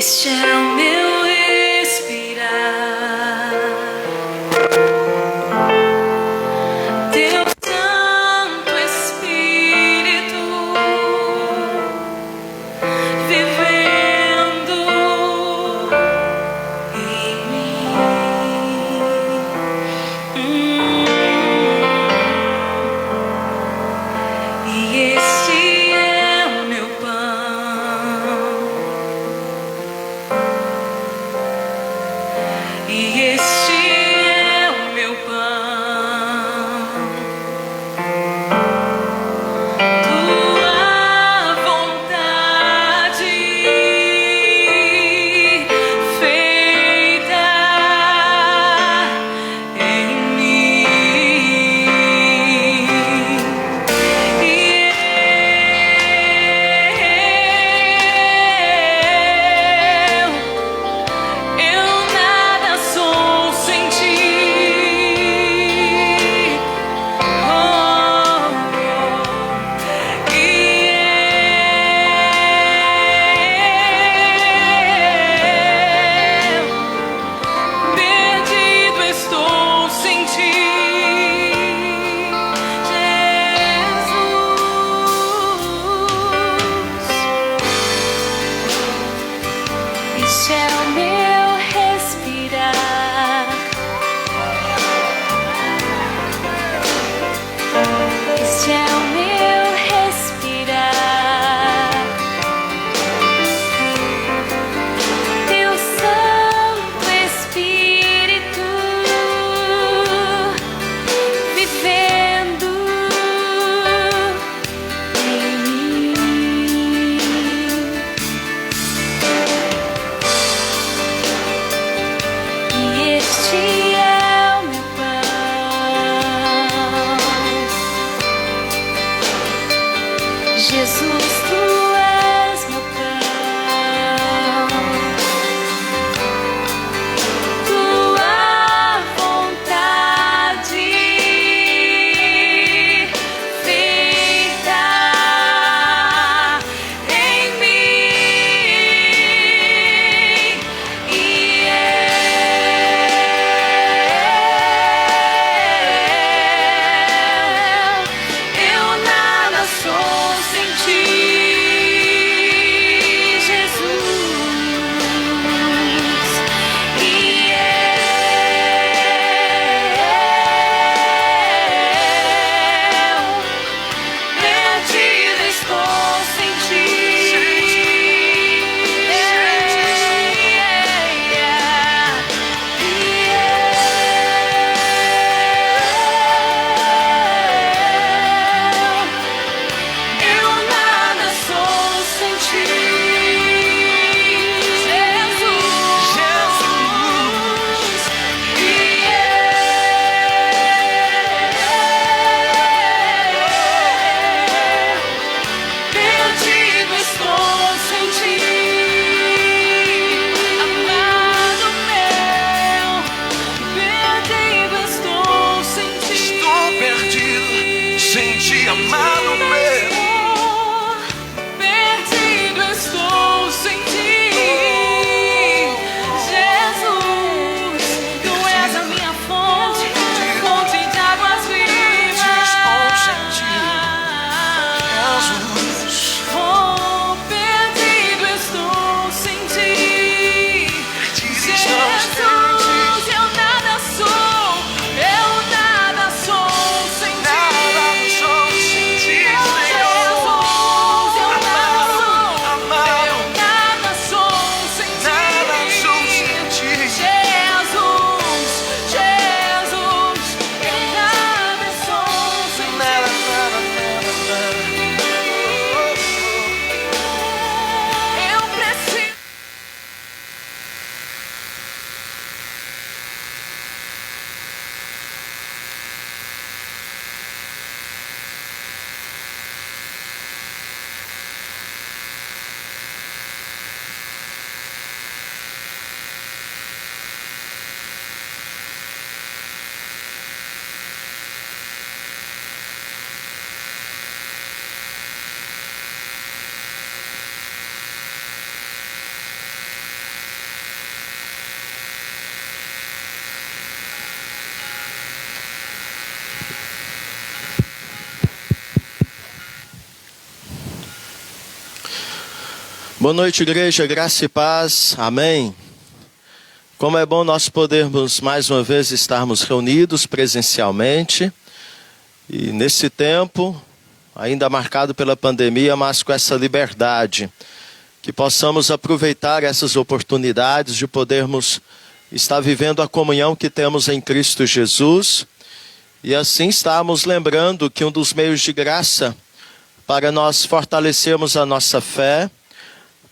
Este é o meu respirar, Teu Santo Espírito vivendo em mim. E este é o meu pão. E este é o meu pão, tua vontade feita em mim. Eu nada sou sem ti. Perdido estou sem ti, Jesus. Este é o meu respirar, este é o meu respirar, Teu Santo Espírito vivendo em mim. E este é o meu pão, Jesus, tu és meu pão, tua vontade feita em mim. E eu nada sou sem ti. Boa noite, igreja, graça e paz, amém. Como é bom nós podermos mais uma vez estarmos reunidos presencialmente, e nesse tempo, ainda marcado pela pandemia, mas com essa liberdade, que possamos aproveitar essas oportunidades de podermos estar vivendo a comunhão que temos em Cristo Jesus, e assim estarmos lembrando que um dos meios de graça para nós fortalecermos a nossa fé,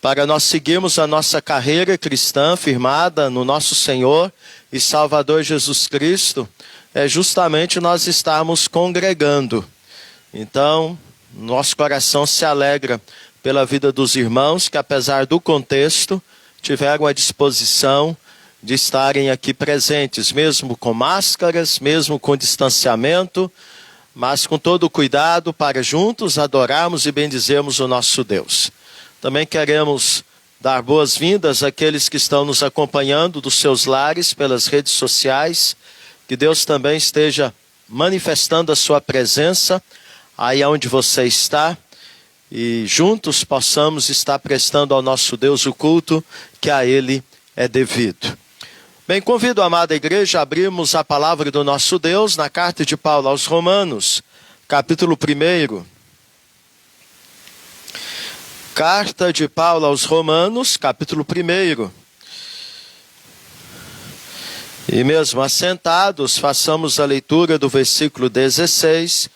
para nós seguirmos a nossa carreira cristã firmada no nosso Senhor e Salvador Jesus Cristo, é justamente nós estarmos congregando. Então, nosso coração se alegra pela vida dos irmãos que, apesar do contexto, tiveram a disposição de estarem aqui presentes, mesmo com máscaras, mesmo com distanciamento, mas com todo o cuidado para juntos adorarmos e bendizermos o nosso Deus. Também queremos dar boas-vindas àqueles que estão nos acompanhando dos seus lares, pelas redes sociais. Que Deus também esteja manifestando a sua presença aí onde você está. E juntos possamos estar prestando ao nosso Deus o culto que a Ele é devido. Bem, convido a amada igreja a abrirmos a palavra do nosso Deus na carta de Paulo aos Romanos, capítulo 1. Carta de Paulo aos Romanos, capítulo 1. E mesmo assentados, façamos a leitura do versículo 16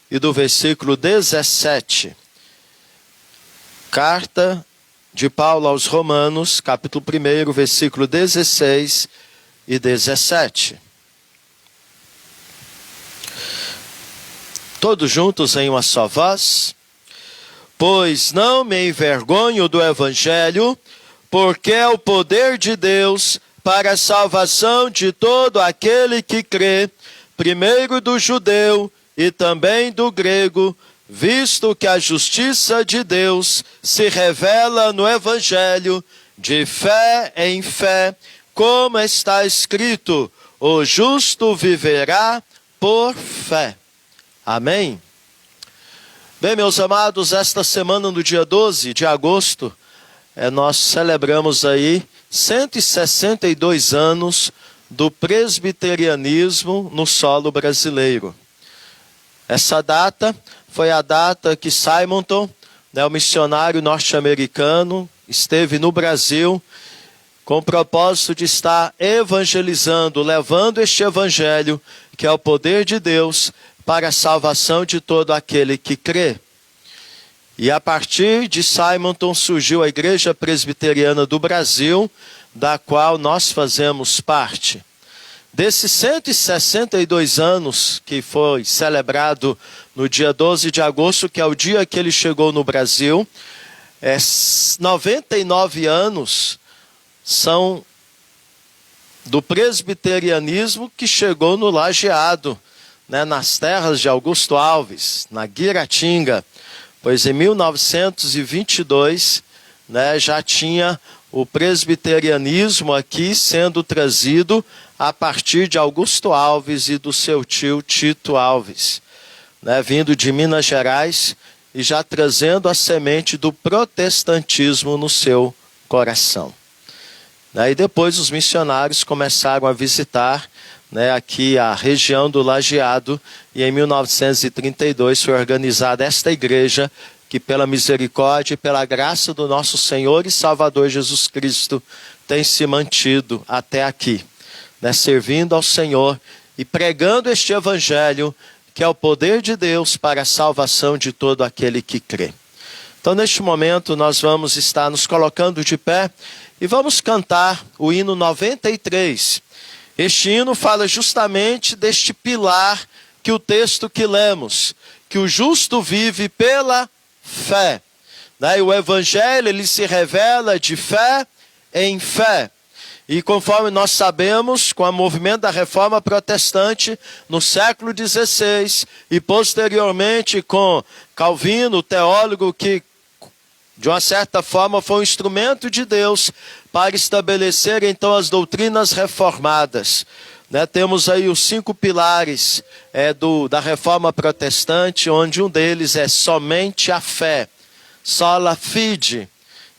e do versículo 17. Carta de Paulo aos Romanos, capítulo 1, versículo 16 e 17. Todos juntos em uma só voz. Pois não me envergonho do Evangelho, porque é o poder de Deus para a salvação de todo aquele que crê, primeiro do judeu e também do grego, visto que a justiça de Deus se revela no Evangelho, de fé em fé, como está escrito, o justo viverá por fé. Amém? Bem, meus amados, esta semana, no dia 12 de agosto, nós celebramos aí 162 anos do presbiterianismo no solo brasileiro. Essa data foi a data que Simonton, o missionário norte-americano, esteve no Brasil com o propósito de estar evangelizando, levando este evangelho, que é o poder de Deus, para a salvação de todo aquele que crê. E a partir de Simonton surgiu a Igreja Presbiteriana do Brasil, da qual nós fazemos parte. Desses 162 anos que foi celebrado no dia 12 de agosto, que é o dia que ele chegou no Brasil, 99 anos são do presbiterianismo que chegou no Lajeado, nas terras de Augusto Alves, na Guiratinga, pois em 1922 já tinha o presbiterianismo aqui sendo trazido a partir de Augusto Alves e do seu tio Tito Alves, vindo de Minas Gerais e já trazendo a semente do protestantismo no seu coração. E depois os missionários começaram a visitar aqui a região do Lajeado, e em 1932 foi organizada esta igreja, que pela misericórdia e pela graça do nosso Senhor e Salvador Jesus Cristo tem se mantido até aqui, servindo ao Senhor e pregando este evangelho, que é o poder de Deus para a salvação de todo aquele que crê. Então, neste momento, nós vamos estar nos colocando de pé e vamos cantar o hino 93. Este hino fala justamente deste pilar que o texto que lemos, que o justo vive pela fé. E o evangelho, ele se revela de fé em fé. E conforme nós sabemos, com o movimento da Reforma Protestante no século XVI e posteriormente com Calvino, o teólogo que de uma certa forma foi um instrumento de Deus para estabelecer então as doutrinas reformadas. Temos aí os 5 pilares da Reforma Protestante, onde um deles é somente a fé, sola fide.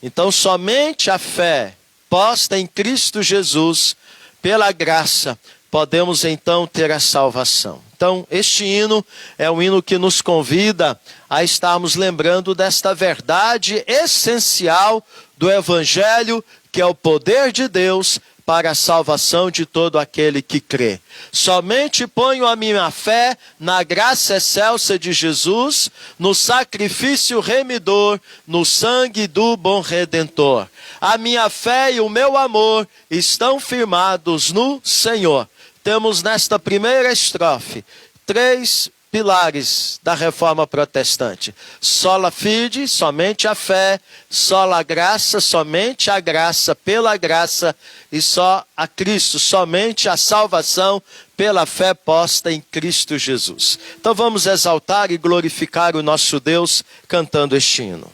Então, somente a fé posta em Cristo Jesus, pela graça, podemos então ter a salvação. Então, este hino é um hino que nos convida a estarmos lembrando desta verdade essencial do Evangelho, que é o poder de Deus para a salvação de todo aquele que crê. Somente ponho a minha fé na graça excelsa de Jesus, no sacrifício remidor, no sangue do bom Redentor. A minha fé e o meu amor estão firmados no Senhor. Temos nesta primeira estrofe 3 pilares da reforma protestante: sola fide, somente a fé; sola graça, somente a graça, pela graça; e só a Cristo, somente a salvação pela fé posta em Cristo Jesus. Então vamos exaltar e glorificar o nosso Deus cantando este hino.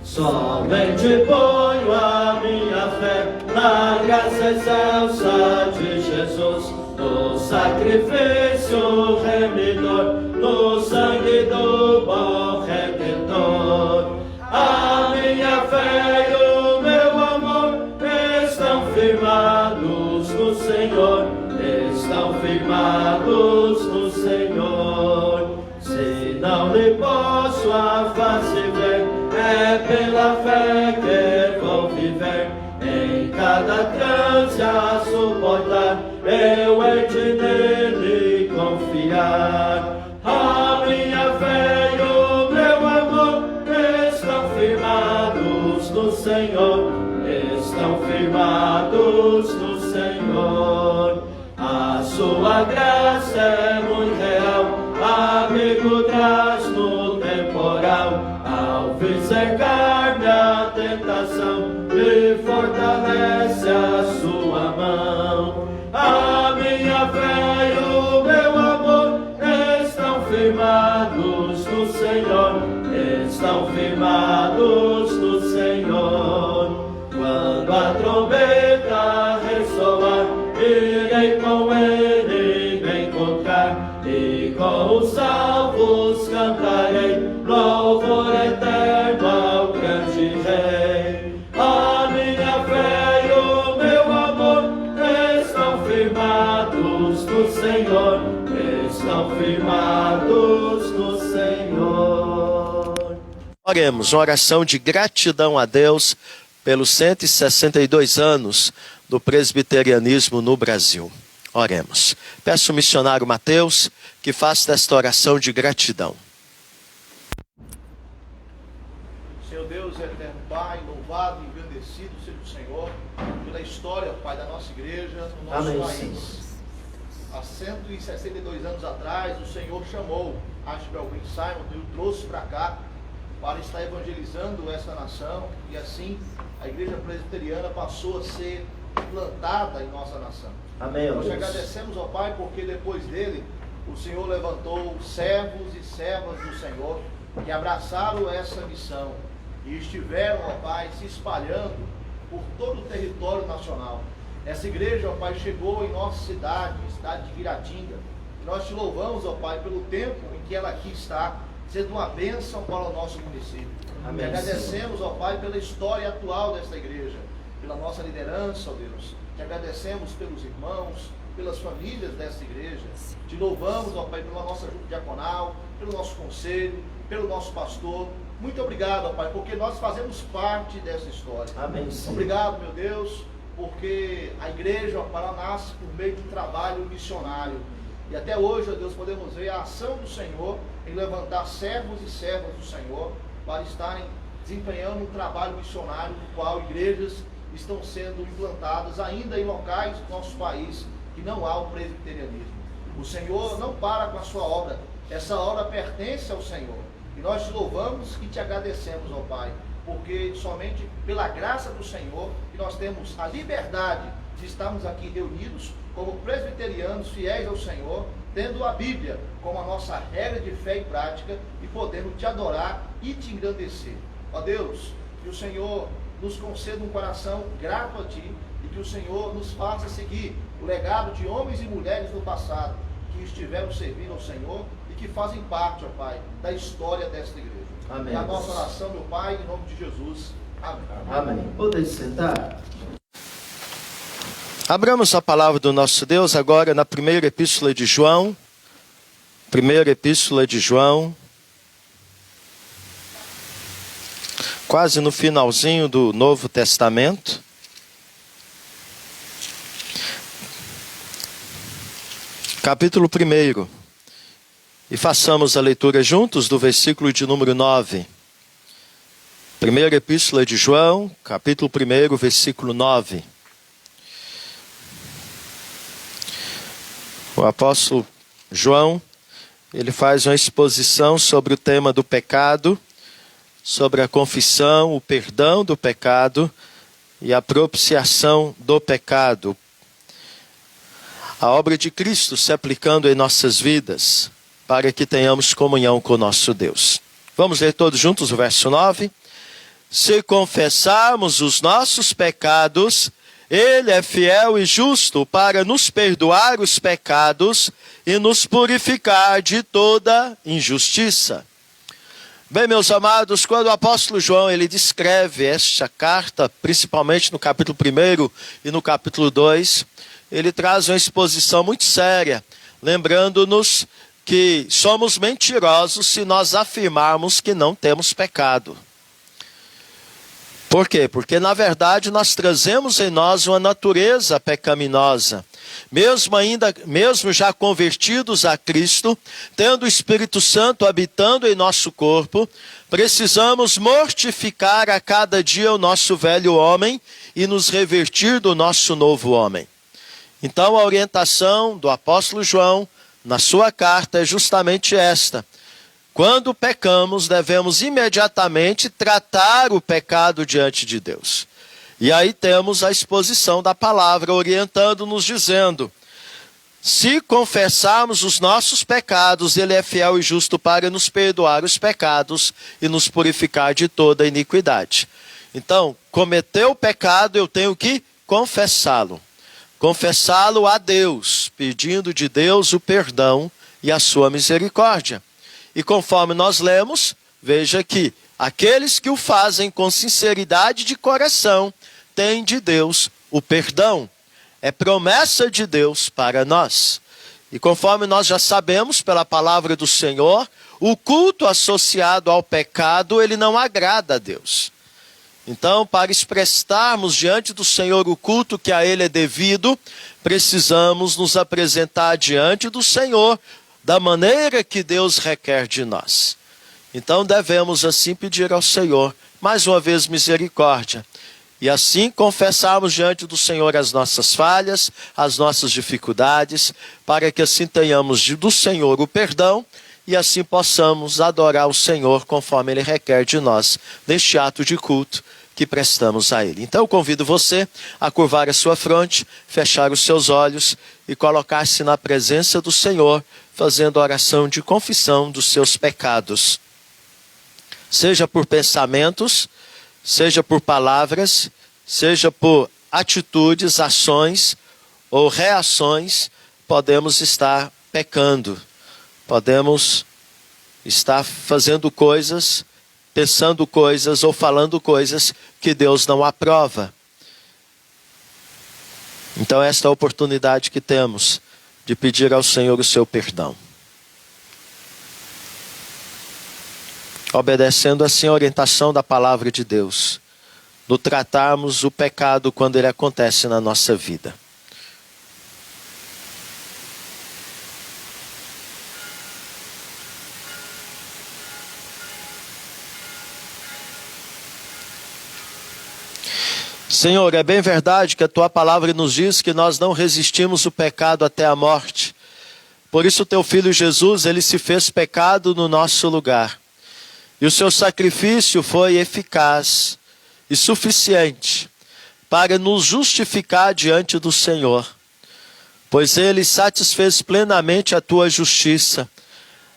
Somente ponho a minha fé na graça excelsa de Jesus, no sacrifício remidor, no sangue do bom Redentor. A minha fé e o meu amor estão firmados no Senhor, estão firmados no Senhor. Se não lhe posso a face ver, é pela fé que vou viver. Em cada trance a suportar, eu hei de nele confiar. A minha fé e o meu amor estão firmados no Senhor, estão firmados no Senhor. A sua graça é muito real, amigo traz no temporal. Ao vir cercar-me a tentação, me fortalece a sua mão. A minha fé e o meu amor estão firmados no Senhor, estão firmados no Senhor. Quando a trombeta ressoar, irei com ele me encontrar, e com os salvos cantarei louvor eterno ao grande Rei. A minha fé e o meu amor estão firmados no Senhor, estão firmados no Senhor. Oremos, uma oração de gratidão a Deus pelos 162 anos do presbiterianismo no Brasil. Oremos. Peço ao missionário Mateus que faça esta oração de gratidão. Senhor Deus, eterno Pai, louvado e engrandecido seja o Senhor pela história, Pai, da nossa igreja no nosso Amém, país. Senhor. Há 162 anos atrás, o Senhor chamou Ashbel Ben Simon e o trouxe para cá para estar evangelizando essa nação, e assim a igreja presbiteriana passou a ser plantada em nossa nação. Amém, Nós te Deus. agradecemos, ó Pai, porque depois dele o Senhor levantou servos e servas do Senhor que abraçaram essa missão e estiveram, ó Pai, se espalhando por todo o território nacional. Essa igreja, ó Pai, chegou em nossa cidade de Guiratinga. Nós te louvamos, ó Pai, pelo tempo em que ela aqui está, sendo uma bênção para o nosso município. Amém, Te agradecemos, ó Pai, pela história atual desta igreja, pela nossa liderança, ó Deus. Te agradecemos pelos irmãos, pelas famílias desta igreja. Te louvamos, ó Pai, pela nossa junta diaconal, pelo nosso conselho, pelo nosso pastor. Muito obrigado, ó Pai, porque nós fazemos parte dessa história. Amém, Senhor. Obrigado, meu Deus, porque a igreja, ó Pai, ela nasce por meio de um trabalho missionário. E até hoje, ó Deus, podemos ver a ação do Senhor em levantar servos e servas do Senhor para estarem desempenhando um trabalho missionário, no qual igrejas estão sendo implantadas ainda em locais do nosso país que não há o presbiterianismo. O Senhor não para com a sua obra, essa obra pertence ao Senhor. E nós te louvamos e te agradecemos, ó Pai, porque somente pela graça do Senhor que nós temos a liberdade de estarmos aqui reunidos como presbiterianos fiéis ao Senhor, tendo a Bíblia como a nossa regra de fé e prática e podendo te adorar e te engrandecer. Ó Deus, que o Senhor nos conceda um coração grato a Ti e e que o Senhor nos faça seguir o legado de homens e mulheres do passado que estiveram servindo ao Senhor e que fazem parte, ó Pai, da história desta igreja. Amém. É a nossa oração, meu Pai, em nome de Jesus. Amém. Amém. Podem sentar. Abramos a palavra do nosso Deus agora na primeira epístola de João. Primeira epístola de João. Quase no finalzinho do Novo Testamento. Capítulo 1. E façamos a leitura juntos do versículo de número 9. Primeira epístola de João, capítulo 1, versículo 9. O apóstolo João, ele faz uma exposição sobre o tema do pecado, sobre a confissão, o perdão do pecado e a propiciação do pecado. A obra de Cristo se aplicando em nossas vidas, para que tenhamos comunhão com o nosso Deus. Vamos ler todos juntos o verso 9. Se confessarmos os nossos pecados, Ele é fiel e justo para nos perdoar os pecados e nos purificar de toda injustiça. Bem, meus amados, quando o apóstolo João ele descreve esta carta, principalmente no capítulo 1 e no capítulo 2, ele traz uma exposição muito séria, lembrando-nos que somos mentirosos se nós afirmarmos que não temos pecado. Por quê? Porque, na verdade, nós trazemos em nós uma natureza pecaminosa. Mesmo já convertidos a Cristo, tendo o Espírito Santo habitando em nosso corpo, precisamos mortificar a cada dia o nosso velho homem e nos revertir do nosso novo homem. Então, a orientação do apóstolo João, na sua carta, é justamente esta. Quando pecamos, devemos imediatamente tratar o pecado diante de Deus. E aí temos a exposição da palavra orientando-nos, dizendo: se confessarmos os nossos pecados, Ele é fiel e justo para nos perdoar os pecados e nos purificar de toda iniquidade. Então, cometeu o pecado, eu tenho que confessá-lo. Confessá-lo a Deus, pedindo de Deus o perdão e a sua misericórdia. E conforme nós lemos, veja que aqueles que o fazem com sinceridade de coração têm de Deus o perdão. É promessa de Deus para nós. E conforme nós já sabemos pela palavra do Senhor, o culto associado ao pecado, ele não agrada a Deus. Então, para expressarmos diante do Senhor o culto que a Ele é devido, precisamos nos apresentar diante do Senhor da maneira que Deus requer de nós. Então devemos assim pedir ao Senhor, mais uma vez, misericórdia. E assim confessarmos diante do Senhor as nossas falhas, as nossas dificuldades, para que assim tenhamos do Senhor o perdão e assim possamos adorar o Senhor conforme Ele requer de nós, neste ato de culto que prestamos a Ele. Então eu convido você a curvar a sua fronte, fechar os seus olhos e colocar-se na presença do Senhor, fazendo oração de confissão dos seus pecados. Seja por pensamentos, seja por palavras, seja por atitudes, ações ou reações, podemos estar pecando. Podemos estar fazendo coisas, pensando coisas ou falando coisas que Deus não aprova. Então esta é a oportunidade que temos de pedir ao Senhor o seu perdão. Obedecendo assim a orientação da palavra de Deus, no tratarmos o pecado quando ele acontece na nossa vida. Senhor, é bem verdade que a Tua palavra nos diz que nós não resistimos o pecado até a morte. Por isso Teu Filho Jesus, Ele se fez pecado no nosso lugar. E o Seu sacrifício foi eficaz e suficiente para nos justificar diante do Senhor. Pois Ele satisfez plenamente a Tua justiça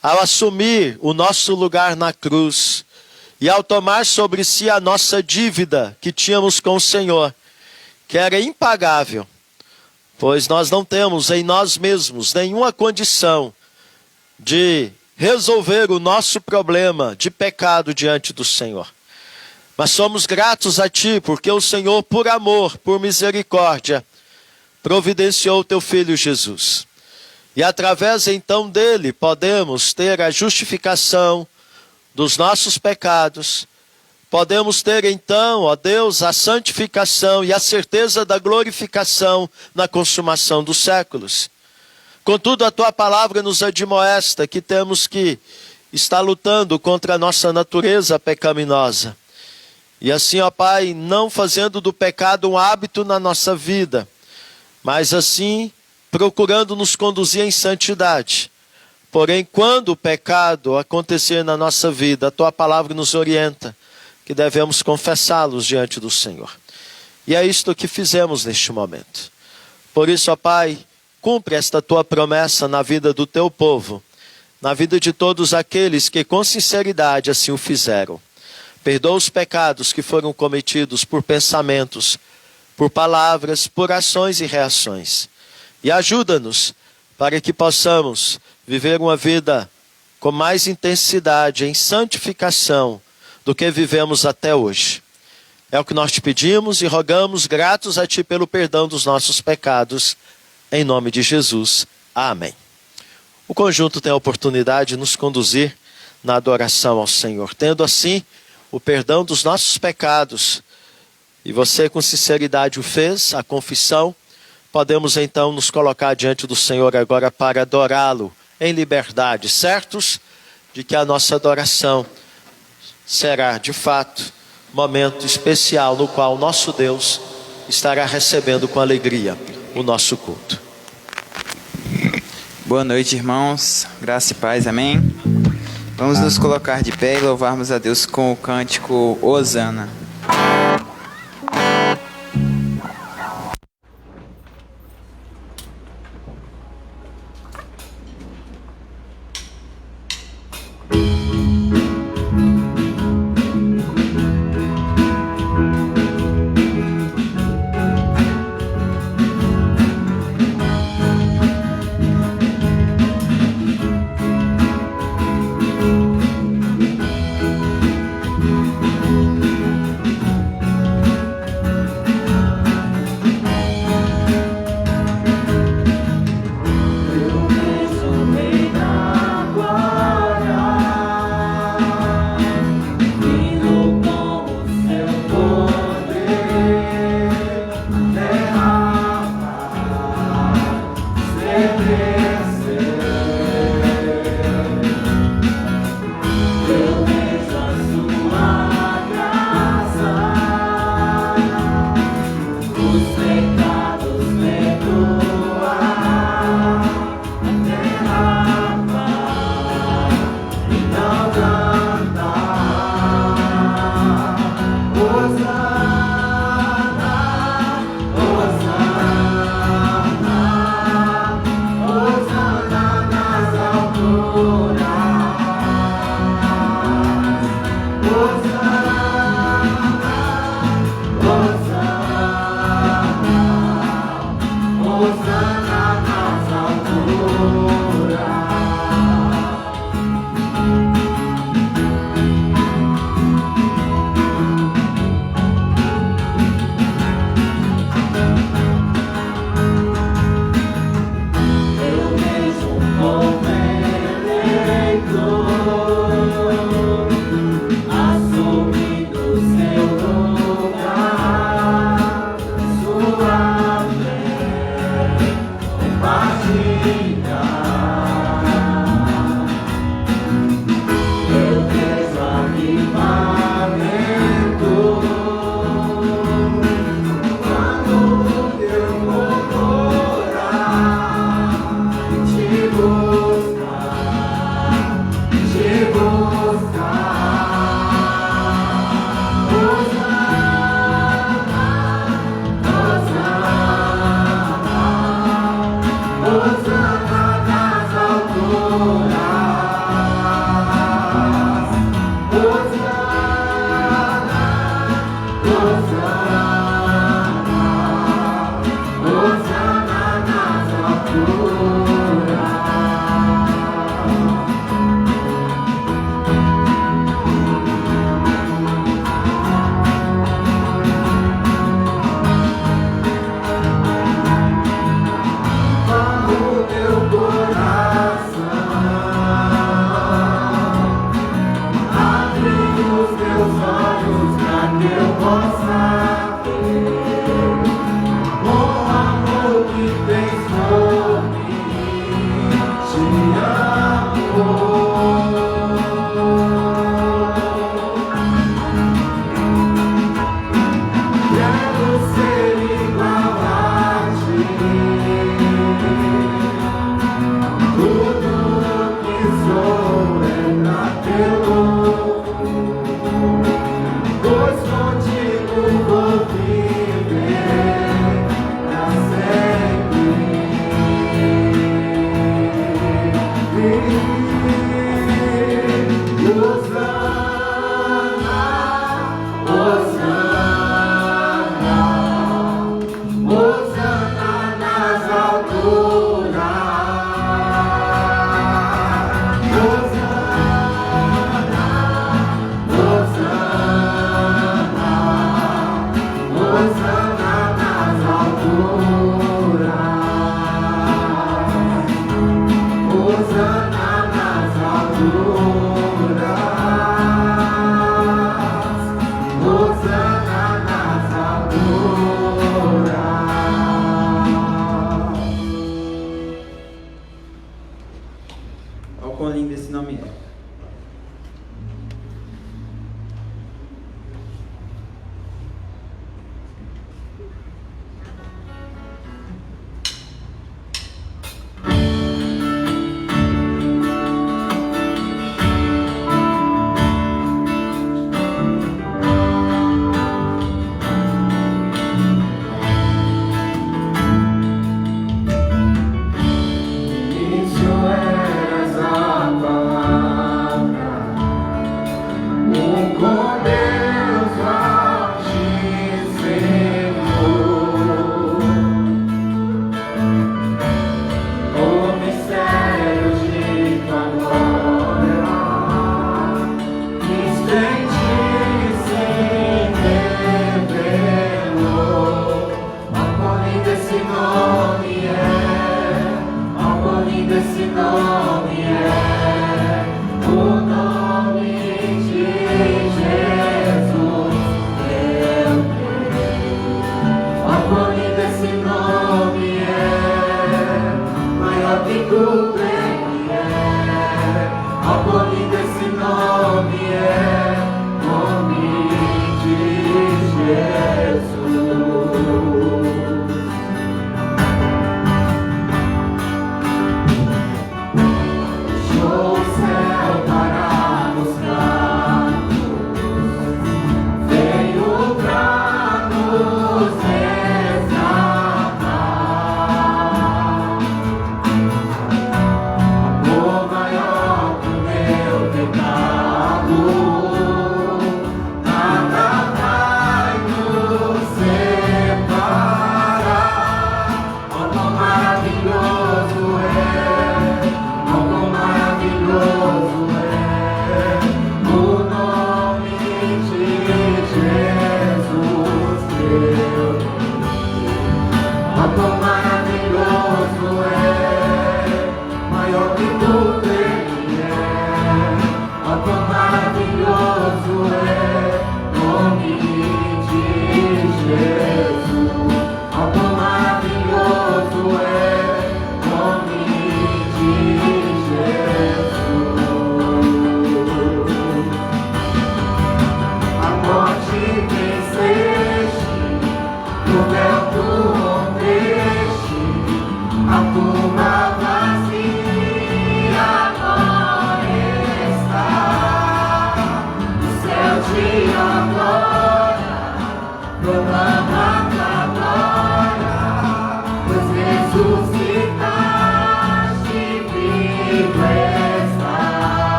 ao assumir o nosso lugar na cruz. E ao tomar sobre si a nossa dívida que tínhamos com o Senhor, que era impagável, pois nós não temos em nós mesmos nenhuma condição de resolver o nosso problema de pecado diante do Senhor. Mas somos gratos a Ti, porque o Senhor, por amor, por misericórdia, providenciou o Teu Filho Jesus. E através então dele podemos ter a justificação dos nossos pecados, podemos ter então, ó Deus, a santificação e a certeza da glorificação na consumação dos séculos. Contudo, a Tua palavra nos admoesta que temos que estar lutando contra a nossa natureza pecaminosa. E assim, ó Pai, não fazendo do pecado um hábito na nossa vida, mas assim procurando nos conduzir em santidade. Porém, quando o pecado acontecer na nossa vida, a Tua palavra nos orienta que devemos confessá-los diante do Senhor. E é isto que fizemos neste momento. Por isso, ó Pai, cumpre esta Tua promessa na vida do Teu povo, na vida de todos aqueles que com sinceridade assim o fizeram. Perdoa os pecados que foram cometidos por pensamentos, por palavras, por ações e reações. E ajuda-nos para que possamos viver uma vida com mais intensidade em santificação do que vivemos até hoje. É o que nós te pedimos e rogamos, gratos a Ti pelo perdão dos nossos pecados, em nome de Jesus. Amém. O conjunto tem a oportunidade de nos conduzir na adoração ao Senhor. Tendo assim o perdão dos nossos pecados, e você com sinceridade o fez, a confissão, podemos então nos colocar diante do Senhor agora para adorá-lo em liberdade, certos de que a nossa adoração será de fato momento especial no qual nosso Deus estará recebendo com alegria o nosso culto. Boa noite, irmãos. Graça e paz, amém? Vamos nos colocar de pé e louvarmos a Deus com o cântico Hosana. Olha o quão lindo esse nome é.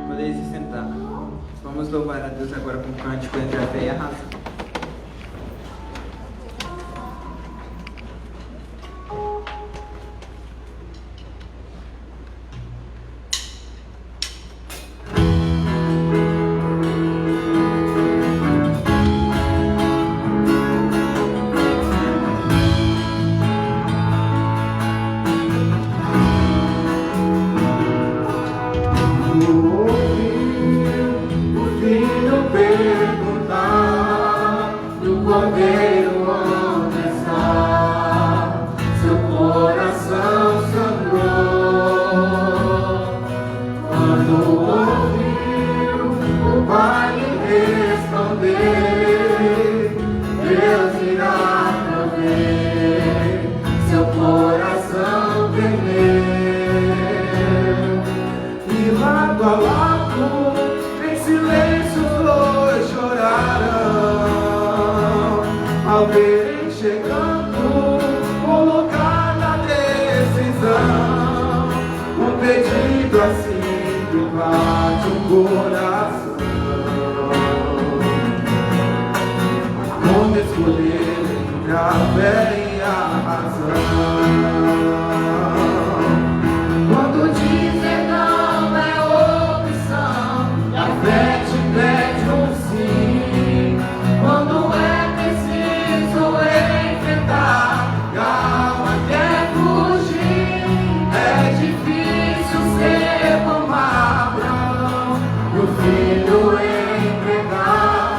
Podeis se sentar. Vamos louvar a Deus agora com o cântico entre a fé e a razão. lado a lado, em silêncio os dois choraram. Ao verem chegando o lugar da decisão, um pedido assim que bate o coração. Como escolher entre a fé e a razão? Quando dizer não é opção, e a fé te pede um sim. Quando é preciso enfrentar, calma quer fugir. É difícil ser como Abraão e o filho entregar,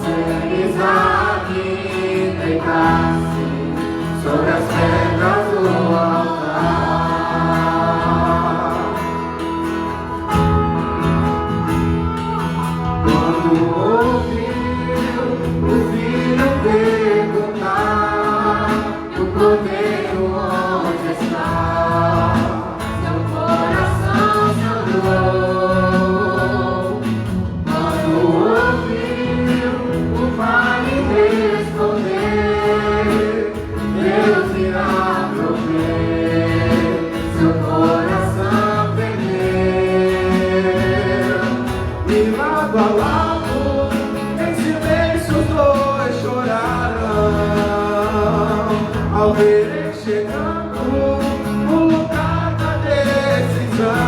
sem Isaac deitar-se sobre as pedras do altar. Quando ouviu o filho perguntar do cordeiro onde está, seu coração chorou. Quando ouviu o pai responder, Deus irá prover, seu coração perdeu. E lado a lado, em silêncio os dois choraram. Ao verem chegando o lugar da decisão,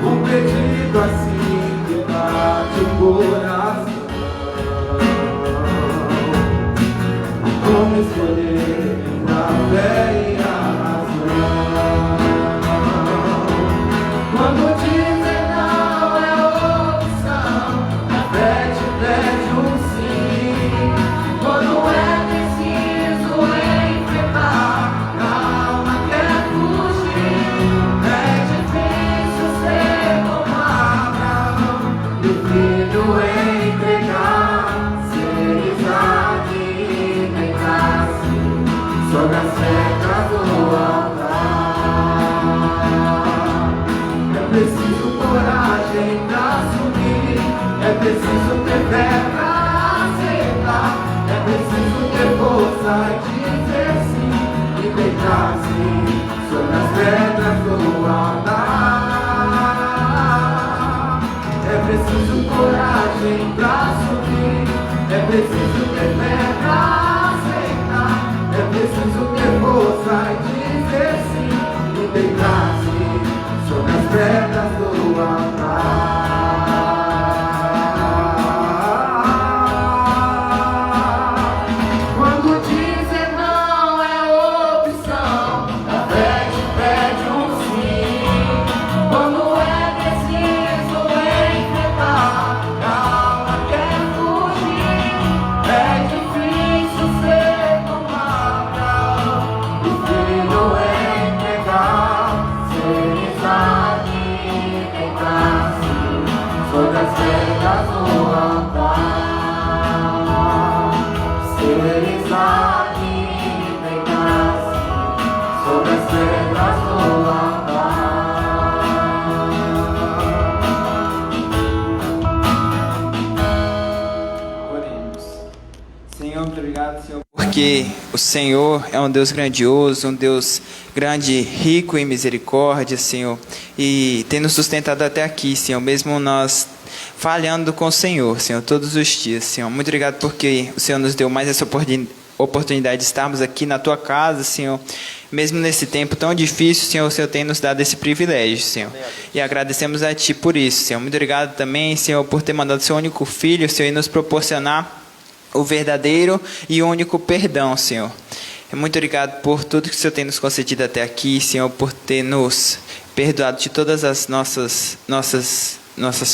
um pedido assim que bate o coração. Como escolher entre a fé e a razão? Quando dizer não é opção, a fé te pede um sim. Quando é preciso enfrentar, calma quer fugir. É difícil ser como Abraão e o filho entregar, ser Isaac deitar-se sobre as pedras do altar. É preciso coragem pra assumir, é preciso ter fé pra aceitar, é preciso ter força e dizer sim e deitar-se sobre as pedras do altar. É preciso coragem pra assumir, é preciso ter fé pra aceitar, é preciso ter força e dizer sim e deitar-se sobre as pedras do altar. Quando dizer não é opção, a fé te pede um sim. Quando é preciso enfrentar, calma quer fugir. É difícil ser como Abraão, o filho entregar, ser Isaac deitar-se sobre as pedras do altar. Ser Isaac deitar-se sobre as pedras do altar. Oremos. Senhor, muito obrigado, Senhor, porque o Senhor é um Deus grandioso, um Deus grande, rico em misericórdia, Senhor, e tem nos sustentado até aqui, Senhor, mesmo nós falhando com o Senhor, Senhor, todos os dias, Senhor. Muito obrigado porque o Senhor nos deu mais essa oportunidade de estarmos aqui na Tua casa, Senhor. Mesmo nesse tempo tão difícil, Senhor, o Senhor tem nos dado esse privilégio, Senhor. E agradecemos a Ti por isso, Senhor. Muito obrigado também, Senhor, por ter mandado Seu único Filho, Senhor, e nos proporcionar o verdadeiro e único perdão, Senhor. Muito obrigado por tudo que o Senhor tem nos concedido até aqui, Senhor, por ter nos perdoado de todas as nossas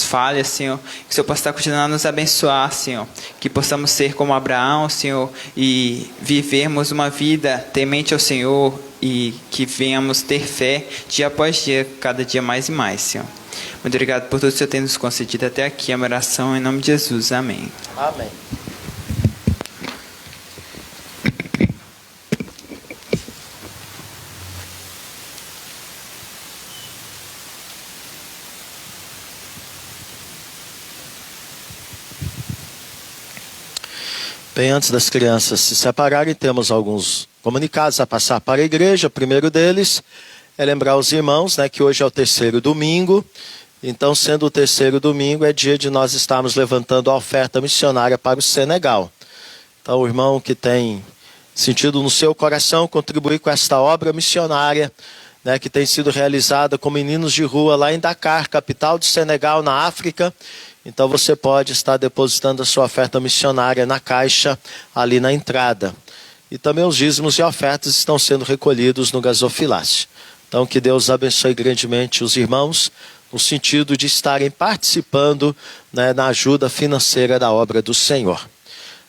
falhas, Senhor. Que o Senhor possa estar continuando a nos abençoar, Senhor. Que possamos ser como Abraão, Senhor, e vivermos uma vida temente ao Senhor e que venhamos ter fé dia após dia, cada dia mais e mais, Senhor. Muito obrigado por tudo que o Senhor tem nos concedido até aqui. A minha oração em nome de Jesus. Amém. Amém. Bem, antes das crianças se separarem, temos alguns comunicados a passar para a igreja. O primeiro deles é lembrar os irmãos, né, que hoje é o terceiro domingo. Então, sendo o terceiro domingo, é dia de nós estarmos levantando a oferta missionária para o Senegal. Então, o irmão que tem sentido no seu coração contribuir com esta obra missionária, né, que tem sido realizada com meninos de rua lá em Dakar, capital do Senegal, na África. Então você pode estar depositando a sua oferta missionária na caixa ali na entrada. E também os dízimos e ofertas estão sendo recolhidos no gasofilácio. Então que Deus abençoe grandemente os irmãos no sentido de estarem participando, né, na ajuda financeira da obra do Senhor.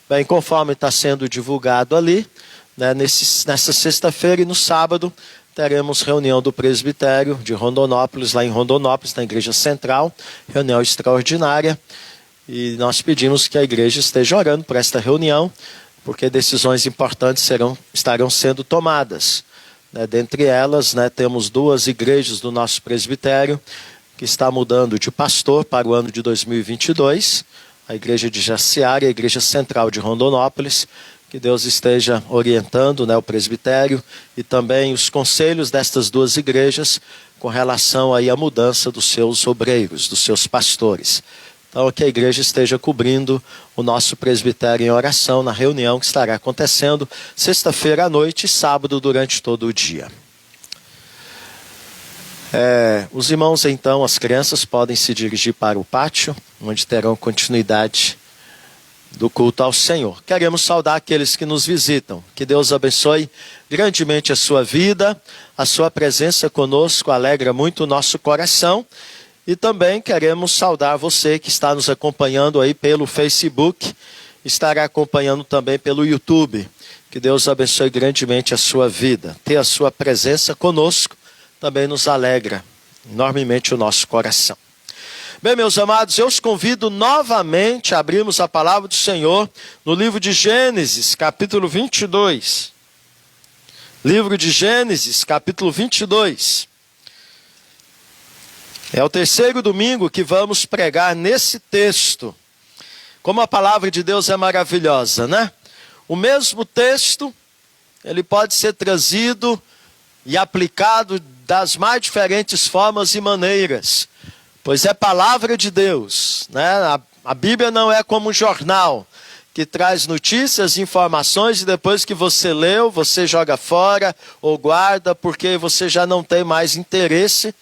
Bem, conforme está sendo divulgado ali, né, nessa sexta-feira e no sábado, teremos reunião do presbitério de Rondonópolis, lá em Rondonópolis, na igreja central, reunião extraordinária. E nós pedimos que a igreja esteja orando por esta reunião, porque decisões importantes estarão sendo tomadas. Né, dentre elas, né, temos 2 igrejas do nosso presbitério, que está mudando de pastor para o ano de 2022, a igreja de Jaciara e a igreja central de Rondonópolis. Que Deus esteja orientando, né, o presbitério e também os conselhos destas 2 igrejas com relação aí à mudança dos seus obreiros, dos seus pastores. Então que a igreja esteja cobrindo o nosso presbitério em oração na reunião que estará acontecendo sexta-feira à noite e sábado durante todo o dia. Os irmãos então, as crianças podem se dirigir para o pátio, onde terão continuidade do culto ao Senhor. Queremos saudar aqueles que nos visitam. Que Deus abençoe grandemente a sua vida, a sua presença conosco alegra muito o nosso coração. E também queremos saudar você que está nos acompanhando aí pelo Facebook, estará acompanhando também pelo YouTube. Que Deus abençoe grandemente a sua vida. Ter a sua presença conosco também nos alegra enormemente o nosso coração. Bem, meus amados, eu os convido novamente a abrirmos a palavra do Senhor no livro de Gênesis, capítulo 22. Livro de Gênesis, capítulo 22. É o terceiro domingo que vamos pregar nesse texto. Como a palavra de Deus é maravilhosa, né? O mesmo texto, ele pode ser trazido e aplicado das mais diferentes formas e maneiras. Pois é palavra de Deus, né? A Bíblia não é como um jornal que traz notícias, informações e depois que você leu, você joga fora ou guarda porque você já não tem mais interesse,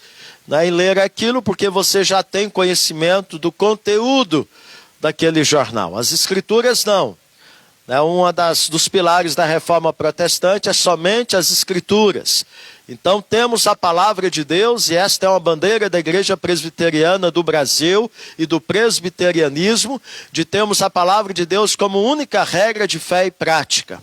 né, em ler aquilo, porque você já tem conhecimento do conteúdo daquele jornal. As Escrituras não. Dos pilares da reforma protestante é somente as Escrituras. Então temos a palavra de Deus e esta é uma bandeira da Igreja Presbiteriana do Brasil e do presbiterianismo, de termos a palavra de Deus como única regra de fé e prática.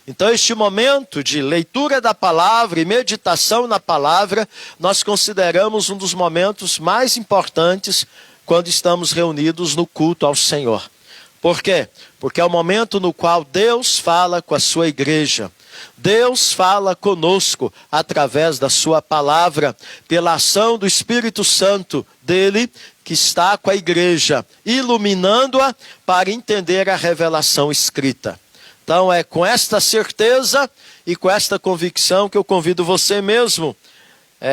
Então este momento de leitura da palavra e meditação na palavra, nós consideramos um dos momentos mais importantes quando estamos reunidos no culto ao Senhor. Por quê? Porque é o momento no qual Deus fala com a sua igreja. Deus fala conosco através da sua palavra, pela ação do Espírito Santo dele, que está com a igreja, iluminando-a para entender a revelação escrita. Então é com esta certeza e com esta convicção que eu convido você mesmo,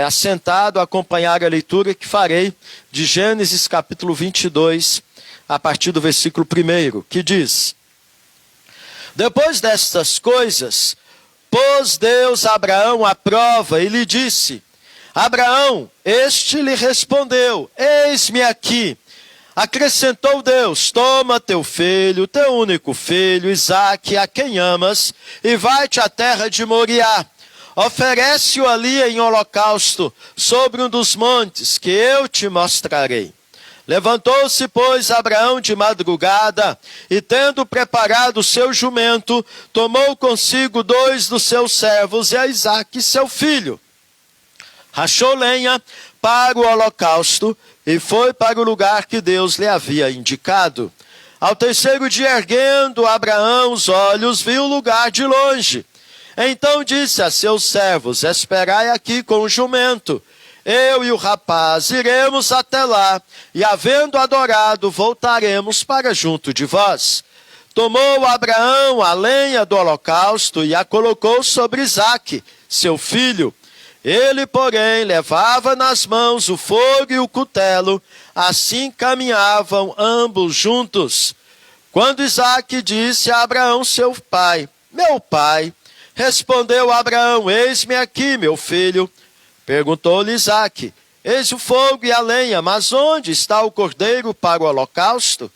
assentado, a acompanhar a leitura que farei de Gênesis capítulo 22, a partir do versículo 1, que diz: Depois destas coisas, pôs Deus a Abraão à prova e lhe disse: Abraão, este lhe respondeu: Eis-me aqui. Acrescentou Deus: Toma teu filho, teu único filho, Isaque, a quem amas, e vai-te à terra de Moriá. Oferece-o ali em holocausto, sobre um dos montes, que eu te mostrarei. Levantou-se, pois, Abraão de madrugada, e tendo preparado o seu jumento, tomou consigo 2 dos seus servos e a Isaque, seu filho. Rachou lenha para o holocausto e foi para o lugar que Deus lhe havia indicado. Ao terceiro dia, erguendo Abraão os olhos, viu o lugar de longe. Então disse a seus servos: Esperai aqui com o jumento. Eu e o rapaz iremos até lá, e havendo adorado, voltaremos para junto de vós. Tomou Abraão a lenha do holocausto e a colocou sobre Isaque, seu filho. Ele, porém, levava nas mãos o fogo e o cutelo, assim caminhavam ambos juntos. Quando Isaque disse a Abraão, seu pai: meu pai, respondeu Abraão: eis-me aqui, meu filho. Perguntou-lhe Isaque: eis o fogo e a lenha, mas onde está o cordeiro para o holocausto?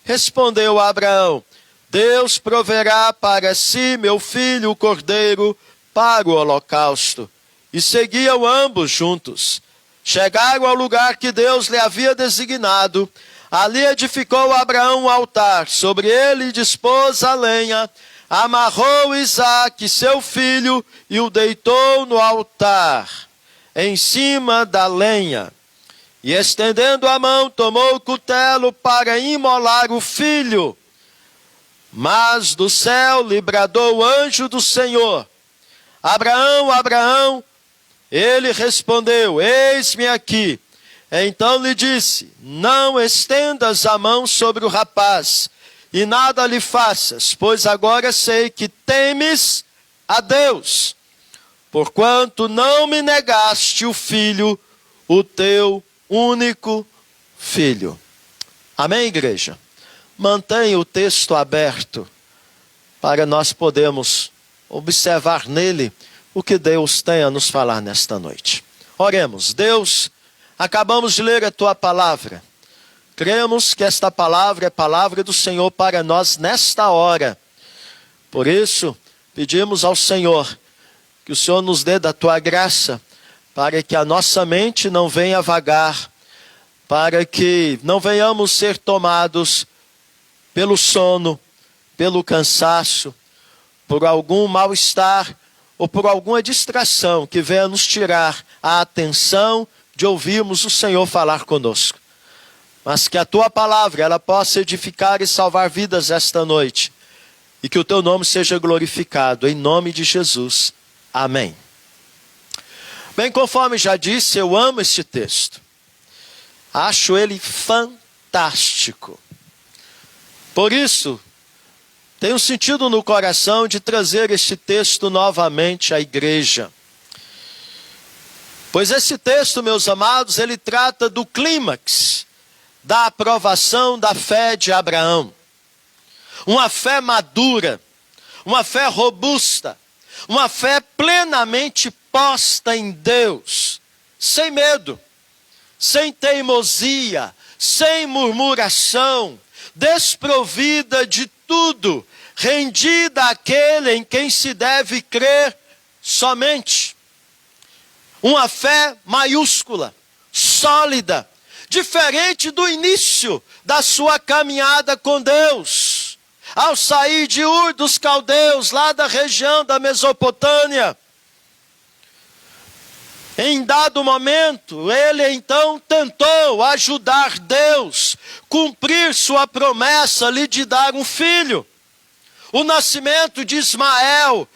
Respondeu Abraão: Deus proverá para si, meu filho, o cordeiro para o holocausto. E seguiam ambos juntos. Chegaram ao lugar que Deus lhe havia designado. Ali edificou Abraão um altar, sobre ele dispôs a lenha, amarrou Isaque, seu filho, e o deitou no altar, em cima da lenha. E estendendo a mão, tomou o cutelo para imolar o filho. Mas do céu lhe bradou o anjo do Senhor: Abraão, Abraão. Ele respondeu: eis-me aqui. Então lhe disse: não estendas a mão sobre o rapaz, e nada lhe faças, pois agora sei que temes a Deus, porquanto não me negaste o filho, o teu único filho. Amém, igreja? Mantenha o texto aberto, para nós podermos observar nele o que Deus tem a nos falar nesta noite. Oremos. Deus, acabamos de ler a tua palavra. Cremos que esta palavra é palavra do Senhor para nós nesta hora. Por isso, pedimos ao Senhor que o Senhor nos dê da tua graça, para que a nossa mente não venha vagar, para que não venhamos ser tomados pelo sono, pelo cansaço, por algum mal-estar ou por alguma distração que venha nos tirar a atenção de ouvirmos o Senhor falar conosco. Mas que a tua palavra ela possa edificar e salvar vidas esta noite, e que o teu nome seja glorificado, em nome de Jesus. Amém. Bem, conforme já disse, eu amo este texto. Acho ele fantástico. Por isso, tenho sentido no coração de trazer este texto novamente à igreja. Pois esse texto, meus amados, ele trata do clímax da aprovação da fé de Abraão. Uma fé madura, uma fé robusta, uma fé plenamente posta em Deus, sem medo, sem teimosia, sem murmuração, desprovida de tudo, rendida àquele em quem se deve crer somente. Uma fé maiúscula, sólida, diferente do início da sua caminhada com Deus. Ao sair de Ur dos Caldeus, lá da região da Mesopotâmia, em dado momento, ele então tentou ajudar Deus cumprir sua promessa ali de dar um filho. O nascimento de Ismael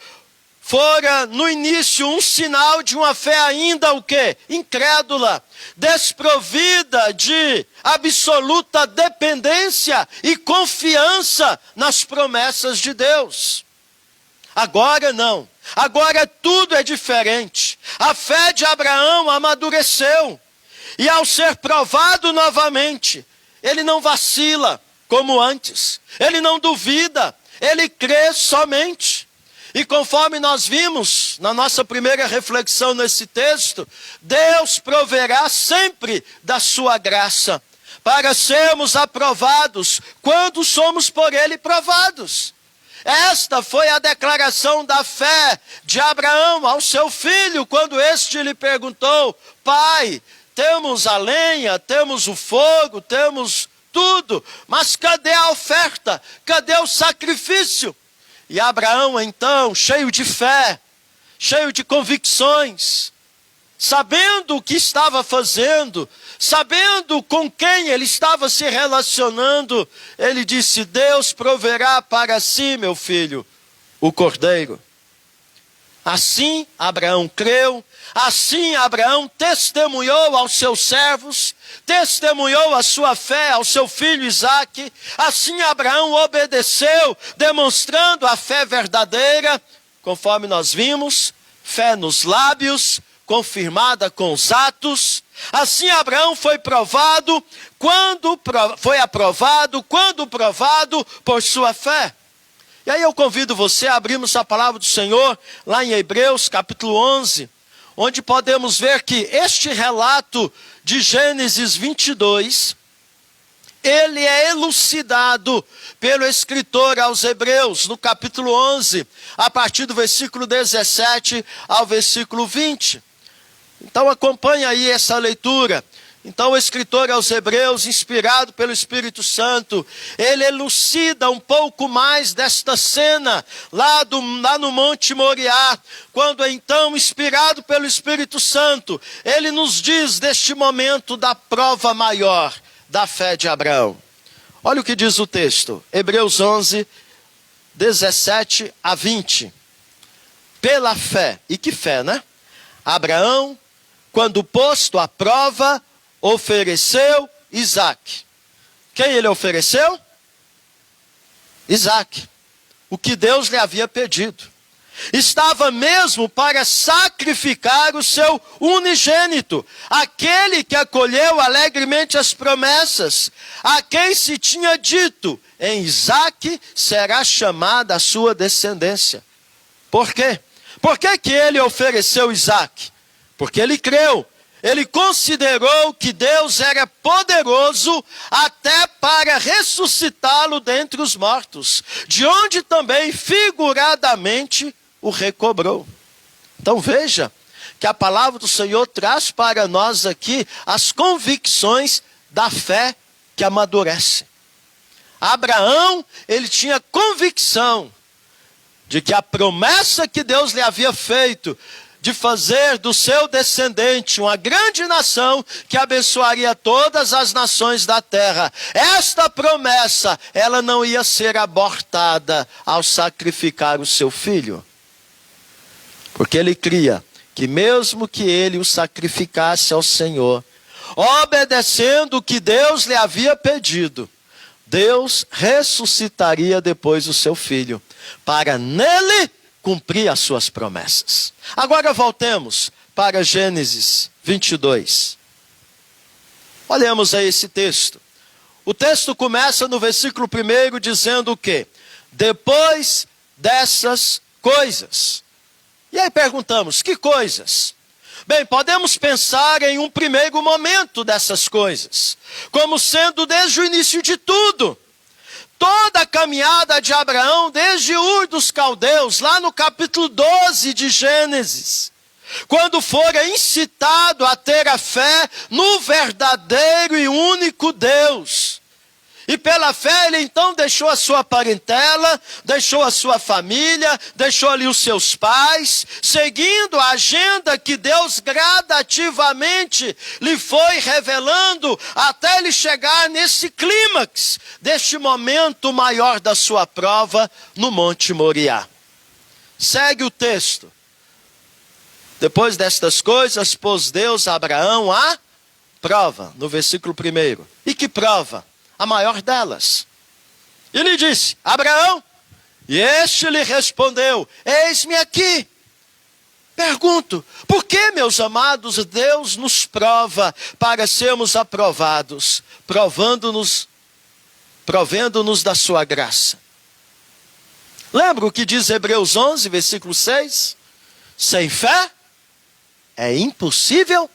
fora no início um sinal de uma fé ainda o quê? Incrédula, desprovida de absoluta dependência e confiança nas promessas de Deus. Agora não. Agora tudo é diferente. A fé de Abraão amadureceu. E ao ser provado novamente, ele não vacila como antes. Ele não duvida. Ele crê somente. E conforme nós vimos na nossa primeira reflexão nesse texto, Deus proverá sempre da sua graça para sermos aprovados quando somos por Ele provados. Esta foi a declaração da fé de Abraão ao seu filho, quando este lhe perguntou: pai, temos a lenha, temos o fogo, temos tudo, mas cadê a oferta? Cadê o sacrifício? E Abraão então, cheio de fé, cheio de convicções, sabendo o que estava fazendo, sabendo com quem ele estava se relacionando, ele disse: Deus proverá para si, meu filho, o cordeiro. Assim Abraão creu, assim Abraão testemunhou aos seus servos, testemunhou a sua fé ao seu filho Isaque, assim Abraão obedeceu, demonstrando a fé verdadeira, conforme nós vimos, fé nos lábios, confirmada com os atos. Assim Abraão foi aprovado quando provado por sua fé. E aí eu convido você a abrirmos a palavra do Senhor lá em Hebreus capítulo 11, onde podemos ver que este relato de Gênesis 22, ele é elucidado pelo escritor aos Hebreus, no capítulo 11, a partir do versículo 17 ao versículo 20. Então acompanhe aí essa leitura. Então o escritor aos Hebreus, inspirado pelo Espírito Santo, ele elucida um pouco mais desta cena lá no Monte Moriá, quando então, inspirado pelo Espírito Santo, ele nos diz deste momento da prova maior da fé de Abraão. Olha o que diz o texto, Hebreus 11, 17 a 20. Pela fé, e que fé, né? Abraão, quando posto à prova, ofereceu Isaque. Quem ele ofereceu? Isaque. O que Deus lhe havia pedido. Estava mesmo para sacrificar o seu unigênito, aquele que acolheu alegremente as promessas, a quem se tinha dito, em Isaque será chamada a sua descendência. Por quê? Por que ele ofereceu Isaque? Porque ele creu. Ele considerou que Deus era poderoso até para ressuscitá-lo dentre os mortos, de onde também figuradamente o recobrou. Então veja que a palavra do Senhor traz para nós aqui as convicções da fé que amadurece. Abraão, ele tinha convicção de que a promessa que Deus lhe havia feito de fazer do seu descendente uma grande nação que abençoaria todas as nações da terra. Esta promessa, ela não ia ser abortada ao sacrificar o seu filho. Porque ele cria que mesmo que ele o sacrificasse ao Senhor, obedecendo o que Deus lhe havia pedido, Deus ressuscitaria depois o seu filho, para nele cumprir as suas promessas. Agora voltemos para Gênesis 22. Olhemos aí esse texto. O texto começa no versículo 1 dizendo o quê? Depois dessas coisas. E aí perguntamos, que coisas? Bem, podemos pensar em um primeiro momento dessas coisas, como sendo desde o início de tudo. Toda a caminhada de Abraão, desde Ur dos Caldeus, lá no capítulo 12 de Gênesis, quando fora incitado a ter a fé no verdadeiro e único Deus. E pela fé ele então deixou a sua parentela, deixou a sua família, deixou ali os seus pais, seguindo a agenda que Deus gradativamente lhe foi revelando, até ele chegar nesse clímax, deste momento maior da sua prova no Monte Moriá. Segue o texto. Depois destas coisas, pôs Deus a Abraão a prova, no versículo 1. E que prova? A maior delas. E lhe disse, Abraão, e este lhe respondeu, eis-me aqui. Pergunto, por que, meus amados, Deus nos prova para sermos aprovados, provendo-nos da sua graça? Lembra o que diz Hebreus 11, versículo 6? Sem fé é impossível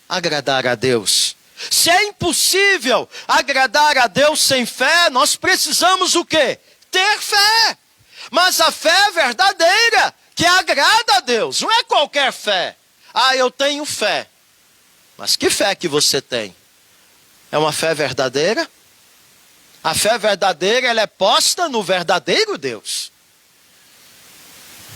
agradar a Deus. Se é impossível agradar a Deus sem fé, nós precisamos o quê? Ter fé. Mas a fé verdadeira, que agrada a Deus, não é qualquer fé. Ah, eu tenho fé. Mas que fé que você tem? É uma fé verdadeira? A fé verdadeira, ela é posta no verdadeiro Deus.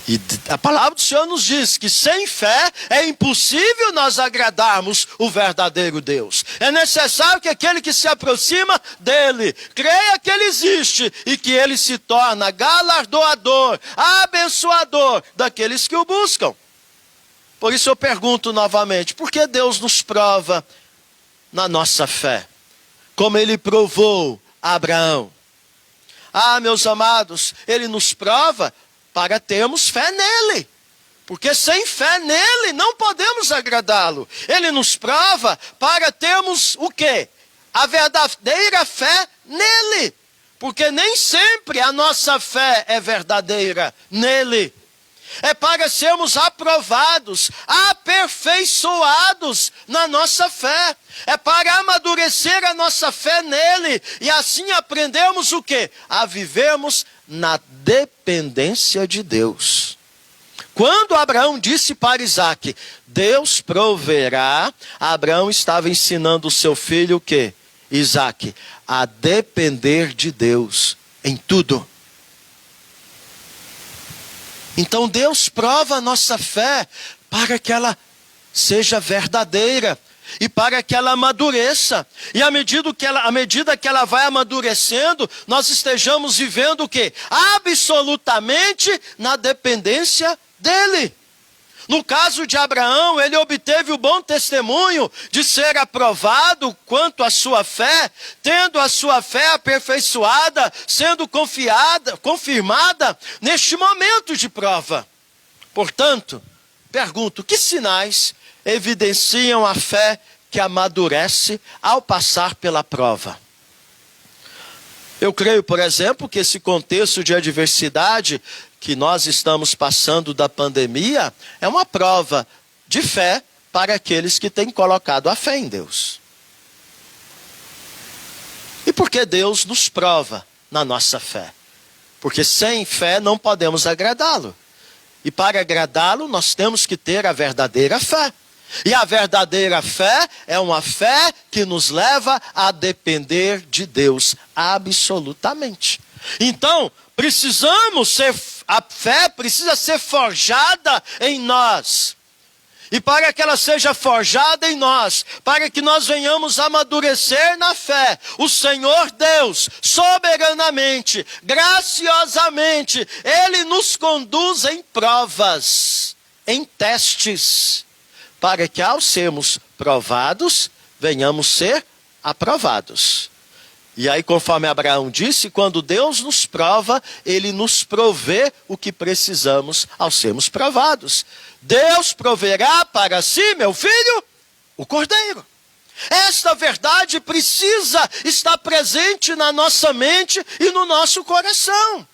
E a palavra do Senhor nos diz que sem fé é impossível nós agradarmos o verdadeiro Deus. É necessário que aquele que se aproxima dele creia que ele existe e que ele se torna galardoador, abençoador daqueles que o buscam. Por isso eu pergunto novamente, por que Deus nos prova na nossa fé? Como ele provou Abraão. Ah, meus amados, ele nos prova para termos fé nele. Porque sem fé nele não podemos agradá-lo. Ele nos prova para termos o quê? A verdadeira fé nele. Porque nem sempre a nossa fé é verdadeira nele. É para sermos aprovados, aperfeiçoados na nossa fé. É para amadurecer a nossa fé nele. E assim aprendemos o quê? A vivermos na dependência de Deus. Quando Abraão disse para Isaque, Deus proverá, Abraão estava ensinando o seu filho o quê? Isaque, a depender de Deus em tudo. Então Deus prova a nossa fé para que ela seja verdadeira e para que ela amadureça. E à medida que ela vai amadurecendo, nós estejamos vivendo o quê? Absolutamente na dependência dele. No caso de Abraão, ele obteve o bom testemunho de ser aprovado quanto à sua fé, tendo a sua fé aperfeiçoada, sendo confirmada neste momento de prova. Portanto, pergunto, que sinais evidenciam a fé que amadurece ao passar pela prova? Eu creio, por exemplo, que esse contexto de adversidade que nós estamos passando da pandemia é uma prova de fé para aqueles que têm colocado a fé em Deus. E por que Deus nos prova na nossa fé? Porque sem fé não podemos agradá-lo. E para agradá-lo nós temos que ter a verdadeira fé. E a verdadeira fé é uma fé que nos leva a depender de Deus absolutamente. Então, a fé precisa ser forjada em nós. E para que ela seja forjada em nós, para que nós venhamos amadurecer na fé, o Senhor Deus, soberanamente, graciosamente, Ele nos conduz em provas, em testes, para que ao sermos provados, venhamos ser aprovados. E aí, conforme Abraão disse, quando Deus nos prova, Ele nos provê o que precisamos ao sermos provados. Deus proverá para si, meu filho, o cordeiro. Esta verdade precisa estar presente na nossa mente e no nosso coração.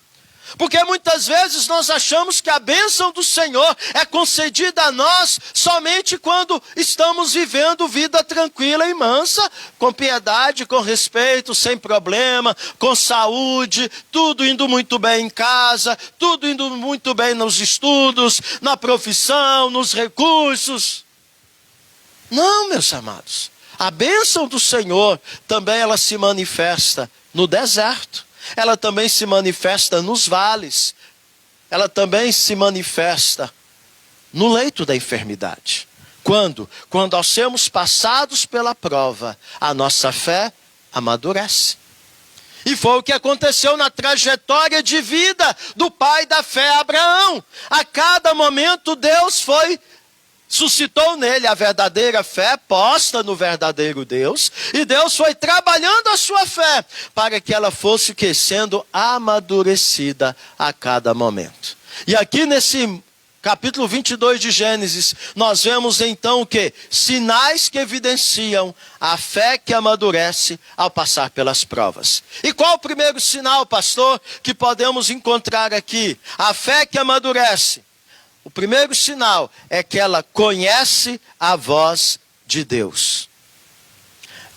Porque muitas vezes nós achamos que a bênção do Senhor é concedida a nós somente quando estamos vivendo vida tranquila e mansa, com piedade, com respeito, sem problema, com saúde, tudo indo muito bem em casa, tudo indo muito bem nos estudos, na profissão, nos recursos. Não, meus amados. A bênção do Senhor também ela se manifesta no deserto. Ela também se manifesta nos vales. Ela também se manifesta no leito da enfermidade. Quando? Quando ao sermos passados pela prova, a nossa fé amadurece. E foi o que aconteceu na trajetória de vida do pai da fé, Abraão. A cada momento Deus suscitou nele a verdadeira fé, posta no verdadeiro Deus, e Deus foi trabalhando a sua fé, para que ela fosse sendo amadurecida a cada momento. E aqui nesse capítulo 22 de Gênesis, nós vemos então o quê? Sinais que evidenciam a fé que amadurece ao passar pelas provas. E qual o primeiro sinal, pastor, que podemos encontrar aqui? A fé que amadurece. O primeiro sinal é que ela conhece a voz de Deus.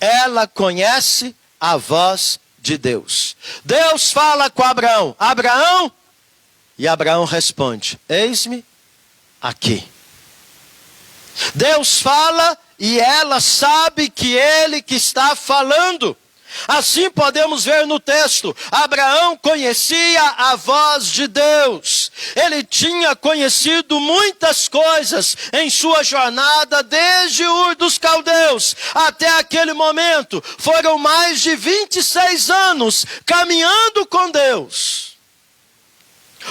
Ela conhece a voz de Deus. Deus fala com Abraão. Abraão? E Abraão responde, eis-me aqui. Deus fala e ela sabe que Ele que está falando. Assim podemos ver no texto, Abraão conhecia a voz de Deus. Ele tinha conhecido muitas coisas em sua jornada desde Ur dos Caldeus até aquele momento. Foram mais de 26 anos caminhando com Deus.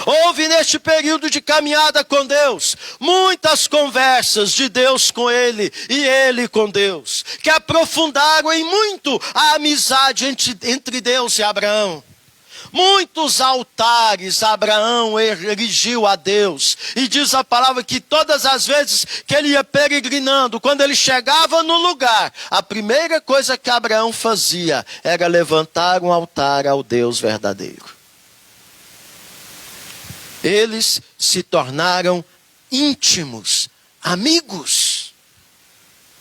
Houve neste período de caminhada com Deus muitas conversas de Deus com ele e ele com Deus, que aprofundaram em muito a amizade entre Deus e Abraão. Muitos altares Abraão erigiu a Deus, e diz a palavra que todas as vezes que ele ia peregrinando, quando ele chegava no lugar, a primeira coisa que Abraão fazia era levantar um altar ao Deus verdadeiro. Eles se tornaram íntimos, amigos.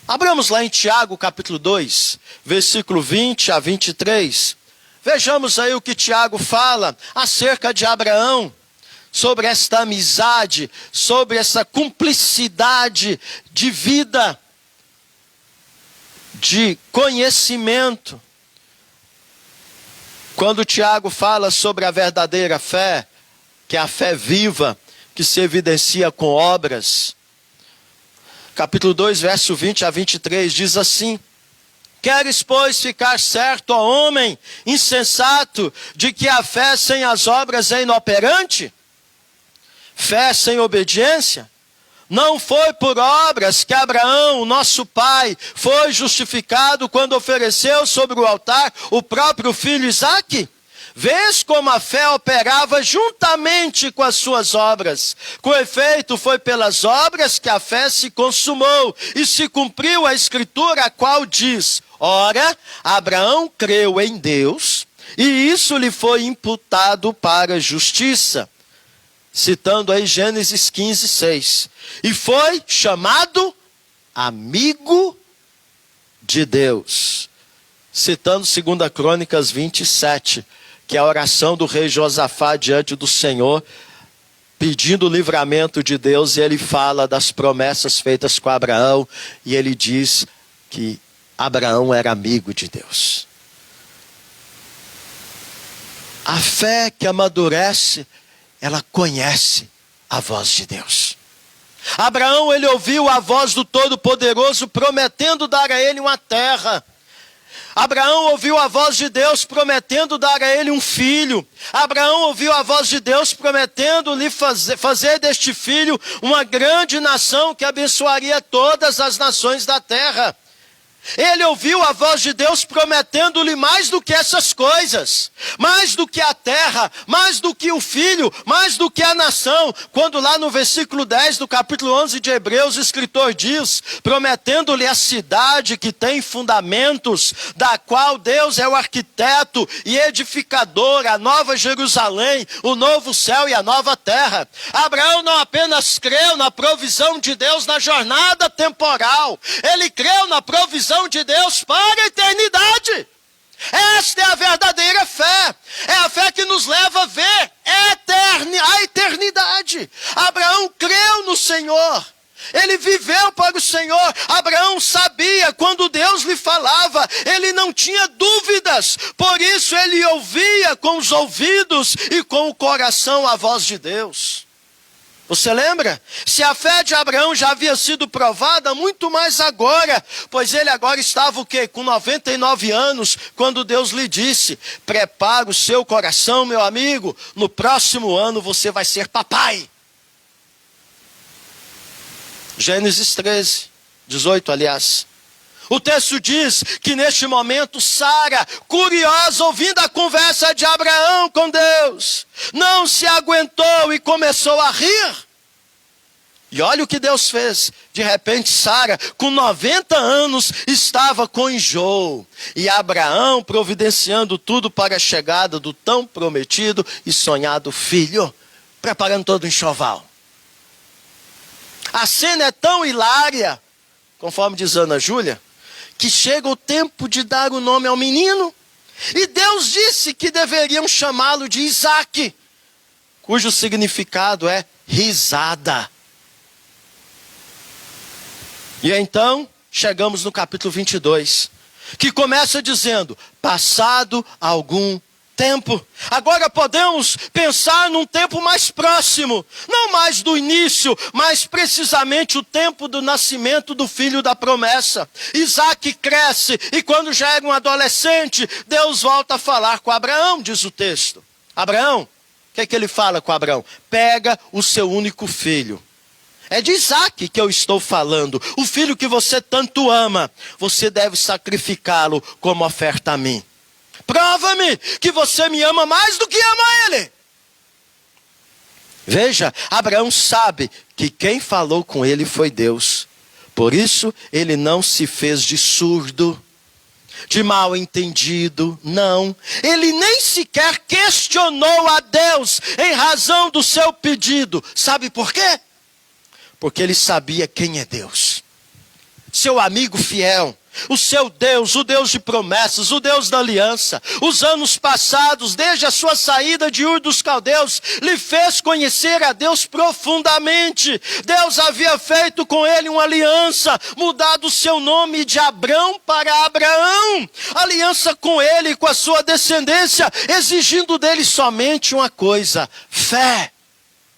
Abramos lá em Tiago capítulo 2, versículo 20 a 23. Vejamos aí o que Tiago fala acerca de Abraão, sobre esta amizade, sobre essa cumplicidade de vida, de conhecimento. Quando Tiago fala sobre a verdadeira fé, que é a fé viva, que se evidencia com obras. Capítulo 2, verso 20 a 23, diz assim: Queres, pois, ficar certo, ó homem insensato, de que a fé sem as obras é inoperante? Fé sem obediência? Não foi por obras que Abraão, nosso pai, foi justificado quando ofereceu sobre o altar o próprio filho Isaque? Vês como a fé operava juntamente com as suas obras. Com efeito, foi pelas obras que a fé se consumou e se cumpriu a escritura, a qual diz: Ora, Abraão creu em Deus e isso lhe foi imputado para justiça. Citando aí Gênesis 15, 6. E foi chamado amigo de Deus. Citando 2 Crônicas 27. Que é a oração do rei Josafá diante do Senhor, pedindo o livramento de Deus, e ele fala das promessas feitas com Abraão, e ele diz que Abraão era amigo de Deus. A fé que amadurece, ela conhece a voz de Deus. Abraão, ele ouviu a voz do Todo-Poderoso prometendo dar a ele uma terra. Abraão ouviu a voz de Deus prometendo dar a ele um filho. Abraão ouviu a voz de Deus prometendo lhe fazer deste filho uma grande nação que abençoaria todas as nações da terra. Ele ouviu a voz de Deus prometendo-lhe mais do que essas coisas, mais do que a terra, mais do que o filho, mais do que a nação. Quando lá no versículo 10 do capítulo 11 de Hebreus, o escritor diz, prometendo-lhe a cidade que tem fundamentos, da qual Deus é o arquiteto e edificador, a nova Jerusalém, o novo céu e a nova terra. Abraão não apenas creu na provisão de Deus na jornada temporal, ele creu na provisão de Deus para a eternidade. Esta é a verdadeira fé. É a fé que nos leva a ver a eternidade. Abraão creu no Senhor. Ele viveu para o Senhor. Abraão sabia quando Deus lhe falava. Ele não tinha dúvidas. Por isso ele ouvia com os ouvidos e com o coração a voz de Deus. Você lembra? Se a fé de Abraão já havia sido provada, muito mais agora. Pois ele agora estava o quê? Com 99 anos, quando Deus lhe disse: prepara o seu coração, meu amigo, no próximo ano você vai ser papai. Gênesis 13, 18, aliás. O texto diz que neste momento Sara, curiosa, ouvindo a conversa de Abraão com Deus, não se aguentou e começou a rir. E olha o que Deus fez. De repente Sara, com 90 anos, estava com enjoo. E Abraão providenciando tudo para a chegada do tão prometido e sonhado filho, preparando todo o enxoval. A cena é tão hilária, conforme diz Ana Júlia, que chega o tempo de dar o nome ao menino, e Deus disse que deveriam chamá-lo de Isaque, cujo significado é risada. E então, chegamos no capítulo 22. que começa dizendo, passado algum tempo. Agora podemos pensar num tempo mais próximo, não mais do início, mas precisamente o tempo do nascimento do filho da promessa. Isaac cresce e quando já era um adolescente, Deus volta a falar com Abraão, diz o texto. Abraão, o que ele fala com Abraão? Pega o seu único filho. É de Isaac que eu estou falando, o filho que você tanto ama. Você deve sacrificá-lo como oferta a mim. Prova-me que você me ama mais do que ama ele. Veja, Abraão sabe que quem falou com ele foi Deus. Por isso, ele não se fez de surdo, de mal entendido, não. Ele nem sequer questionou a Deus em razão do seu pedido. Sabe por quê? Porque ele sabia quem é Deus. Seu amigo fiel. O seu Deus, o Deus de promessas, o Deus da aliança. Os anos passados, desde a sua saída de Ur dos Caldeus, lhe fez conhecer a Deus profundamente. Deus havia feito com ele uma aliança, mudado o seu nome de Abrão para Abraão. Aliança com ele e com a sua descendência, exigindo dele somente uma coisa, fé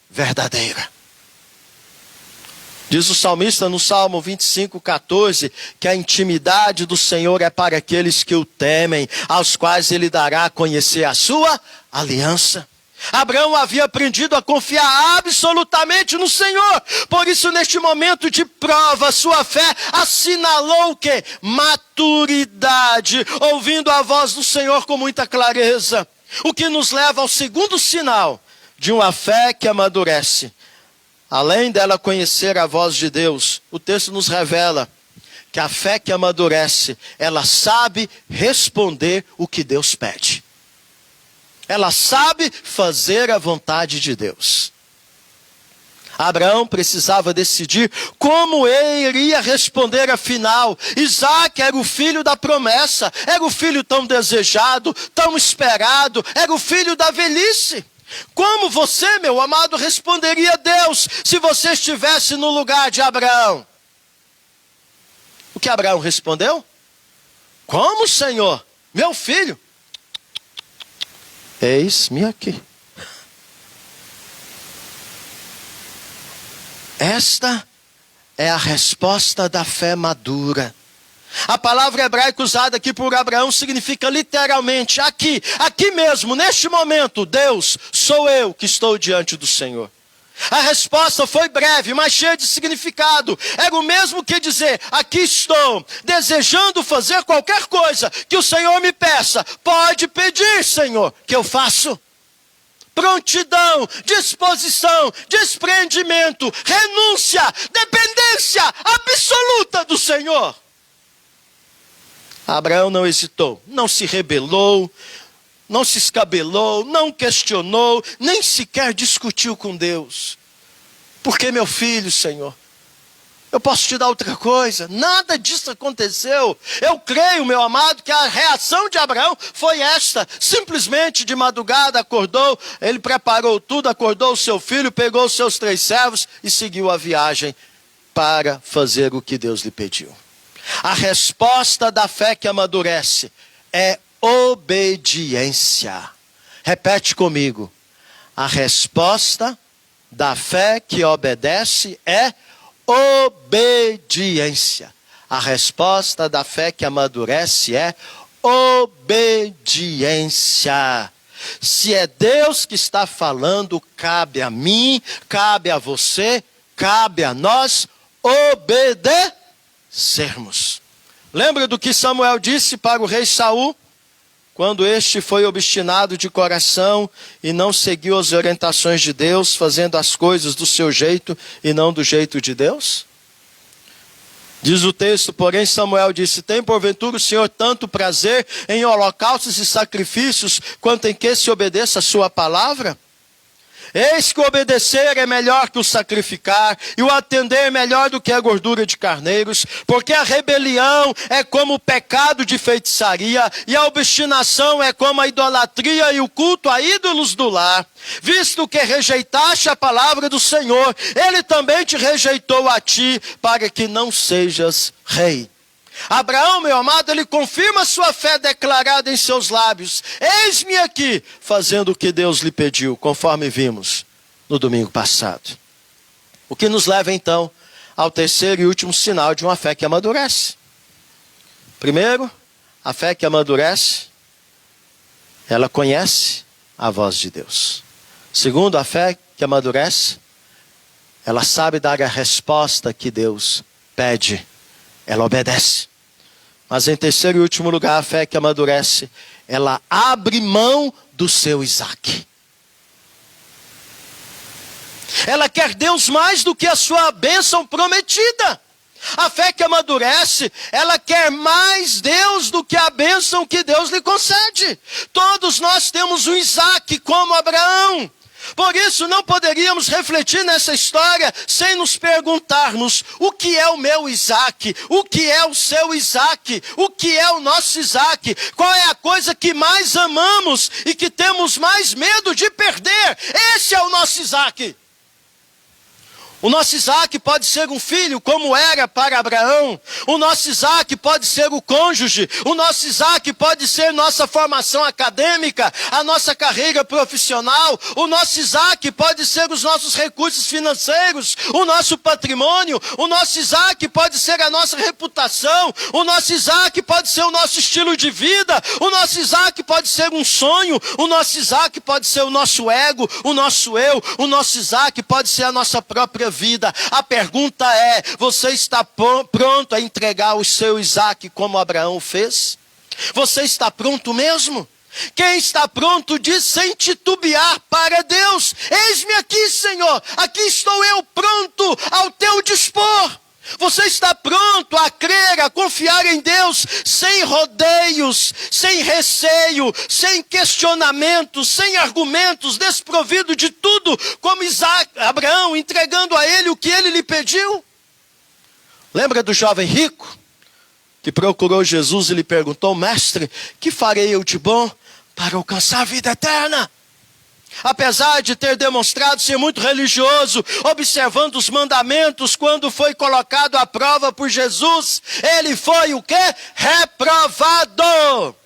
verdadeira. Diz o salmista no Salmo 25:14, que a intimidade do Senhor é para aqueles que o temem, aos quais ele dará a conhecer a sua aliança. Abraão havia aprendido a confiar absolutamente no Senhor. Por isso, neste momento de prova, sua fé assinalou o quê? Maturidade, ouvindo a voz do Senhor com muita clareza. O que nos leva ao segundo sinal de uma fé que amadurece. Além dela conhecer a voz de Deus, o texto nos revela que a fé que amadurece, ela sabe responder o que Deus pede. Ela sabe fazer a vontade de Deus. Abraão precisava decidir como ele iria responder afinal. Isaac era o filho da promessa, era o filho tão desejado, tão esperado, era o filho da velhice. Como você, meu amado, responderia a Deus se você estivesse no lugar de Abraão? O que Abraão respondeu? Como, Senhor? Meu filho? Eis-me aqui. Esta é a resposta da fé madura. A palavra hebraica usada aqui por Abraão significa literalmente aqui mesmo, neste momento, Deus, sou eu que estou diante do Senhor. A resposta foi breve, mas cheia de significado. Era o mesmo que dizer, aqui estou, desejando fazer qualquer coisa que o Senhor me peça. Pode pedir, Senhor, que eu faço. Prontidão, disposição, desprendimento, renúncia, dependência absoluta do Senhor. Abraão não hesitou, não se rebelou, não se escabelou, não questionou, nem sequer discutiu com Deus. Por que, meu filho, Senhor? Eu posso te dar outra coisa? Nada disso aconteceu. Eu creio, meu amado, que a reação de Abraão foi esta. Simplesmente de madrugada acordou, ele preparou tudo, acordou o seu filho, pegou os seus 3 servos e seguiu a viagem para fazer o que Deus lhe pediu. A resposta da fé que amadurece é obediência. Repete comigo. A resposta da fé que obedece é obediência. A resposta da fé que amadurece é obediência. Se é Deus que está falando, cabe a mim, cabe a você, cabe a nós obedecermos. Lembra do que Samuel disse para o rei Saul? Quando este foi obstinado de coração e não seguiu as orientações de Deus, fazendo as coisas do seu jeito e não do jeito de Deus? Diz o texto, porém Samuel disse, tem porventura o Senhor tanto prazer em holocaustos e sacrifícios, quanto em que se obedeça a sua palavra? Eis que o obedecer é melhor que o sacrificar, e o atender é melhor do que a gordura de carneiros, porque a rebelião é como o pecado de feitiçaria, e a obstinação é como a idolatria e o culto a ídolos do lar. Visto que rejeitaste a palavra do Senhor, ele também te rejeitou a ti, para que não sejas rei. Abraão, meu amado, ele confirma sua fé declarada em seus lábios. Eis-me aqui, fazendo o que Deus lhe pediu, conforme vimos no domingo passado. O que nos leva então ao terceiro e último sinal de uma fé que amadurece. Primeiro, a fé que amadurece, ela conhece a voz de Deus. Segundo, a fé que amadurece, ela sabe dar a resposta que Deus pede. Ela obedece. Mas em terceiro e último lugar, a fé que amadurece, ela abre mão do seu Isaque. Ela quer Deus mais do que a sua bênção prometida. A fé que amadurece, ela quer mais Deus do que a bênção que Deus lhe concede. Todos nós temos um Isaque como Abraão. Por isso não poderíamos refletir nessa história sem nos perguntarmos: o que é o meu Isaque? O que é o seu Isaque? O que é o nosso Isaque? Qual é a coisa que mais amamos e que temos mais medo de perder? Esse é o nosso Isaque. O nosso Isaque pode ser um filho, como era para Abraão. O nosso Isaque pode ser o cônjuge. O nosso Isaque pode ser nossa formação acadêmica, a nossa carreira profissional. O nosso Isaque pode ser os nossos recursos financeiros, o nosso patrimônio. O nosso Isaque pode ser a nossa reputação. O nosso Isaque pode ser o nosso estilo de vida. O nosso Isaque pode ser um sonho. O nosso Isaque pode ser o nosso ego, o nosso eu. O nosso Isaque pode ser a nossa própria vida. A pergunta é: você está pronto a entregar o seu Isaque como Abraão fez? Você está pronto mesmo? Quem está pronto diz sem titubear para Deus: eis-me aqui, Senhor, aqui estou eu pronto ao teu dispor. Você está pronto a crer, a confiar em Deus, sem rodeios, sem receio, sem questionamentos, sem argumentos, desprovido de tudo, como Abraão, entregando a ele o que ele lhe pediu? Lembra do jovem rico que procurou Jesus e lhe perguntou: mestre, que farei eu de bom para alcançar a vida eterna? Apesar de ter demonstrado ser muito religioso, observando os mandamentos, quando foi colocado à prova por Jesus, ele foi o quê? Reprovado.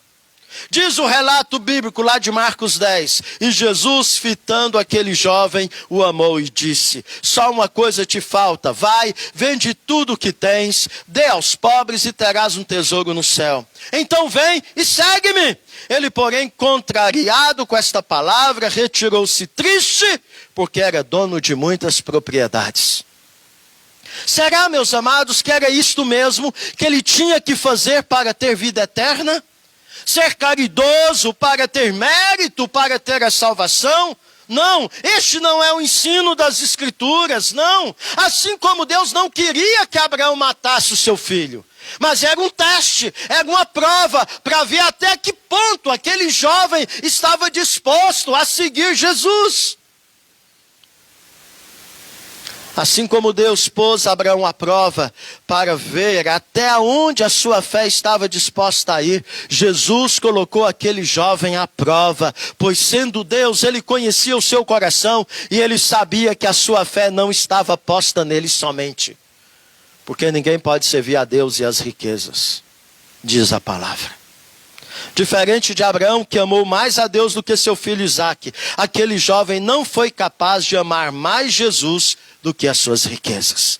Diz o relato bíblico lá de Marcos 10, e Jesus, fitando aquele jovem, o amou e disse: só uma coisa te falta, vai, vende tudo o que tens, dê aos pobres e terás um tesouro no céu. Então vem e segue-me. Ele, porém, contrariado com esta palavra, retirou-se triste, porque era dono de muitas propriedades. Será, meus amados, que era isto mesmo que ele tinha que fazer para ter vida eterna? Ser caridoso para ter mérito, para ter a salvação? Não, este não é o ensino das Escrituras, não. Assim como Deus não queria que Abraão matasse o seu filho, mas era um teste, era uma prova, para ver até que ponto aquele jovem estava disposto a seguir Jesus. Assim como Deus pôs Abraão à prova para ver até onde a sua fé estava disposta a ir, Jesus colocou aquele jovem à prova, pois sendo Deus, ele conhecia o seu coração e ele sabia que a sua fé não estava posta nele somente. Porque ninguém pode servir a Deus e as riquezas, diz a palavra. Diferente de Abraão, que amou mais a Deus do que seu filho Isaque, aquele jovem não foi capaz de amar mais Jesus do que as suas riquezas.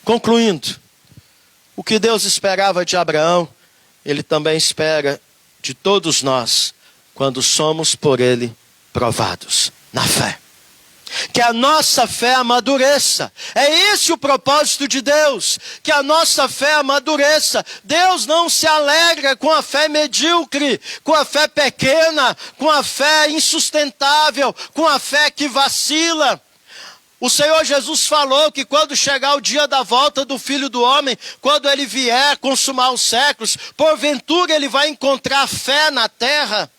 Concluindo, o que Deus esperava de Abraão, Ele também espera de todos nós, quando somos por Ele provados na fé. Que a nossa fé amadureça. É esse o propósito de Deus, que a nossa fé amadureça. Deus não se alegra com a fé medíocre, com a fé pequena, com a fé insustentável, com a fé que vacila. O Senhor Jesus falou que quando chegar o dia da volta do Filho do Homem, quando Ele vier consumar os séculos, porventura Ele vai encontrar fé na terra.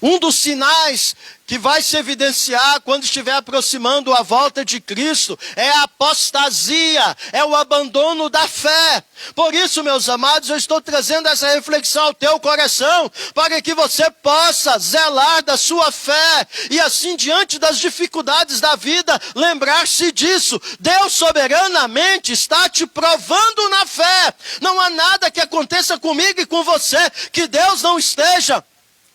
Um dos sinais que vai se evidenciar quando estiver aproximando a volta de Cristo é a apostasia, é o abandono da fé. Por isso, meus amados, eu estou trazendo essa reflexão ao teu coração, para que você possa zelar da sua fé e assim, diante das dificuldades da vida, lembrar-se disso. Deus soberanamente está te provando na fé. Não há nada que aconteça comigo e com você que Deus não esteja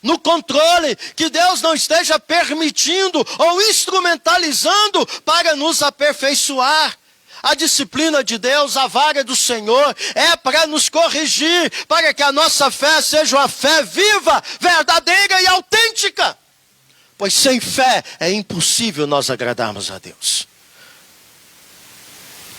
no controle, que Deus não esteja permitindo ou instrumentalizando para nos aperfeiçoar. A disciplina de Deus, a vara do Senhor, é para nos corrigir, para que a nossa fé seja uma fé viva, verdadeira e autêntica. Pois sem fé é impossível nós agradarmos a Deus.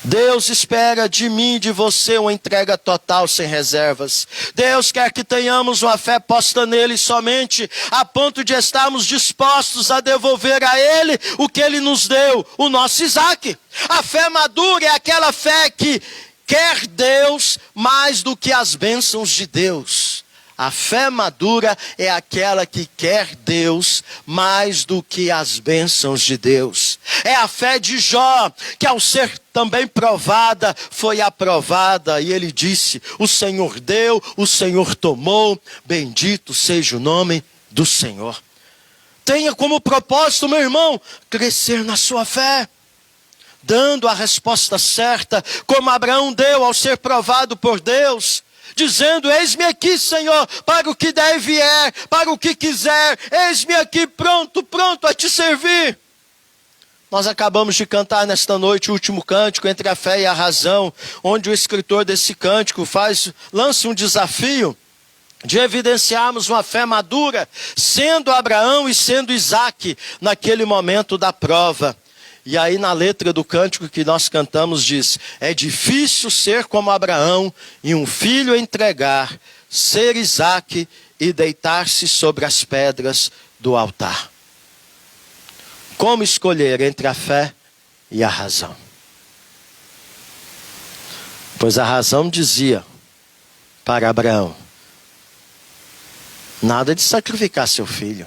Deus espera de mim e de você uma entrega total, sem reservas. Deus quer que tenhamos uma fé posta nele somente, a ponto de estarmos dispostos a devolver a ele o que ele nos deu, o nosso Isaque. A fé madura é aquela fé que quer Deus mais do que as bênçãos de Deus. A fé madura é aquela que quer Deus mais do que as bênçãos de Deus. É a fé de Jó, que ao ser também provada, foi aprovada. E ele disse: o Senhor deu, o Senhor tomou, bendito seja o nome do Senhor. Tenha como propósito, meu irmão, crescer na sua fé, dando a resposta certa, como Abraão deu ao ser provado por Deus, dizendo: eis-me aqui, Senhor, para o que der e vier, para o que quiser, eis-me aqui pronto a te servir. Nós acabamos de cantar nesta noite o último cântico, Entre a Fé e a Razão, onde o escritor desse cântico lança um desafio de evidenciarmos uma fé madura, sendo Abraão e sendo Isaque, naquele momento da prova. E aí na letra do cântico que nós cantamos diz: é difícil ser como Abraão e um filho entregar, ser Isaque e deitar-se sobre as pedras do altar. Como escolher entre a fé e a razão? Pois a razão dizia para Abraão: nada de sacrificar seu filho.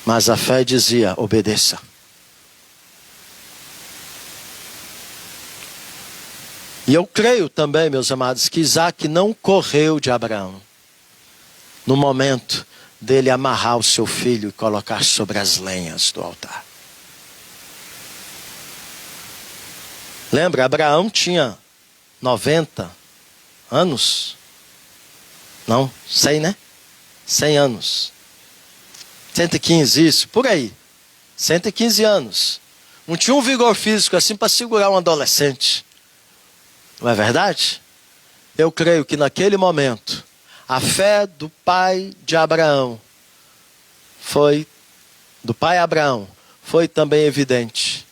Mas a fé dizia: obedeça. E eu creio também, meus amados, que Isaque não correu de Abraão no momento dele amarrar o seu filho e colocar sobre as lenhas do altar. Lembra, Abraão tinha 90 anos? Não, 100, né? 100 anos. 115, isso, por aí. 115 anos. Não tinha um vigor físico assim para segurar um adolescente. Não é verdade? Eu creio que naquele momento, a fé do pai de Abraão foi também evidente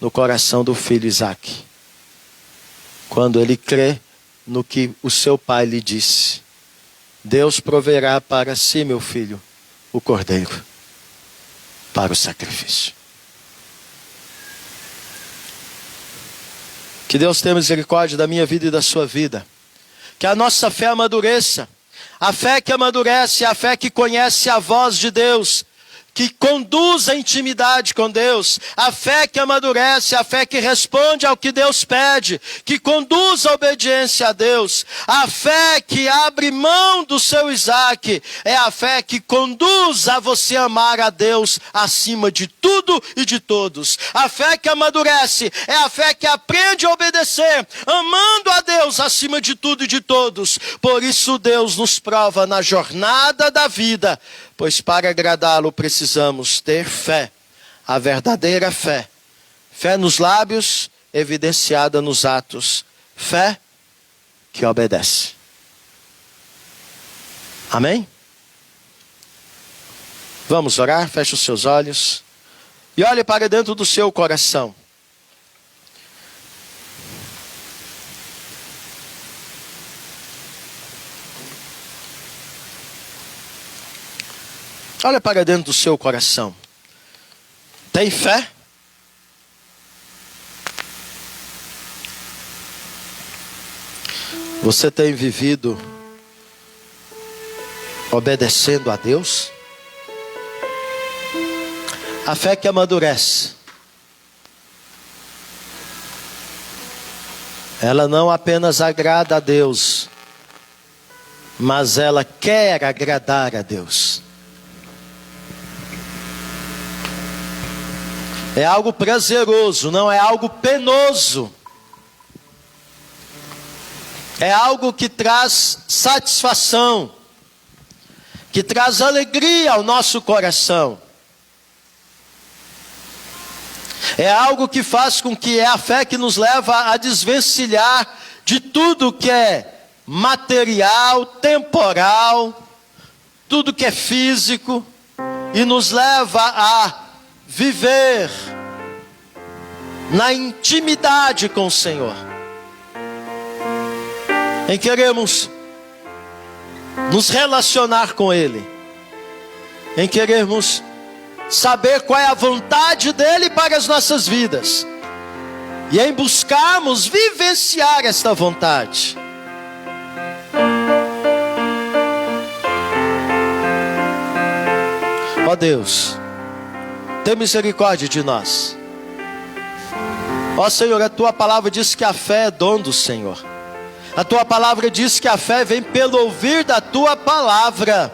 no coração do filho Isaque. Quando ele crê no que o seu pai lhe disse: Deus proverá para si, meu filho, o cordeiro para o sacrifício. Que Deus tenha misericórdia da minha vida e da sua vida. Que a nossa fé amadureça. A fé que amadurece é a fé que conhece a voz de Deus, que conduz a intimidade com Deus. A fé que amadurece, a fé que responde ao que Deus pede, que conduz a obediência a Deus. A fé que abre mão do seu Isaque é a fé que conduz a você amar a Deus acima de tudo e de todos. A fé que amadurece é a fé que aprende a obedecer, amando a Deus acima de tudo e de todos. Por isso Deus nos prova na jornada da vida, pois para agradá-lo precisamos ter fé, a verdadeira fé. Fé nos lábios, evidenciada nos atos. Fé que obedece. Amém? Vamos orar? Feche os seus olhos e olhe para dentro do seu coração. Olha para dentro do seu coração. Tem fé? Você tem vivido obedecendo a Deus? A fé que amadurece. Ela não apenas agrada a Deus, mas ela quer agradar a Deus. É algo prazeroso, não é algo penoso. É algo que traz satisfação, que traz alegria ao nosso coração. É algo que faz com que é a fé que nos leva a desvencilhar de tudo que é material, temporal, tudo que é físico, e nos leva a viver na intimidade com o Senhor. Em queremos nos relacionar com Ele, em queremos saber qual é a vontade dEle para as nossas vidas, e em buscarmos vivenciar esta vontade. Ó Deus, tem misericórdia de nós. Ó Senhor, a Tua palavra diz que a fé é dom do Senhor. A Tua palavra diz que a fé vem pelo ouvir da Tua palavra.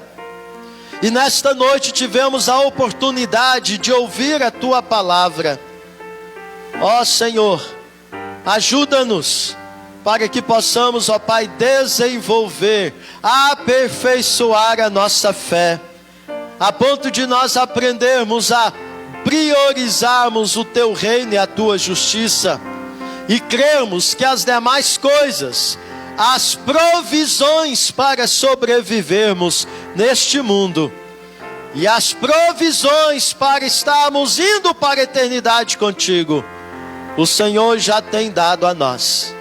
E nesta noite tivemos a oportunidade de ouvir a Tua palavra. Ó Senhor, ajuda-nos para que possamos, ó Pai, desenvolver, aperfeiçoar a nossa fé, a ponto de nós aprendermos a priorizarmos o Teu reino e a Tua justiça, e crermos que as demais coisas, as provisões para sobrevivermos neste mundo, e as provisões para estarmos indo para a eternidade contigo, o Senhor já tem dado a nós.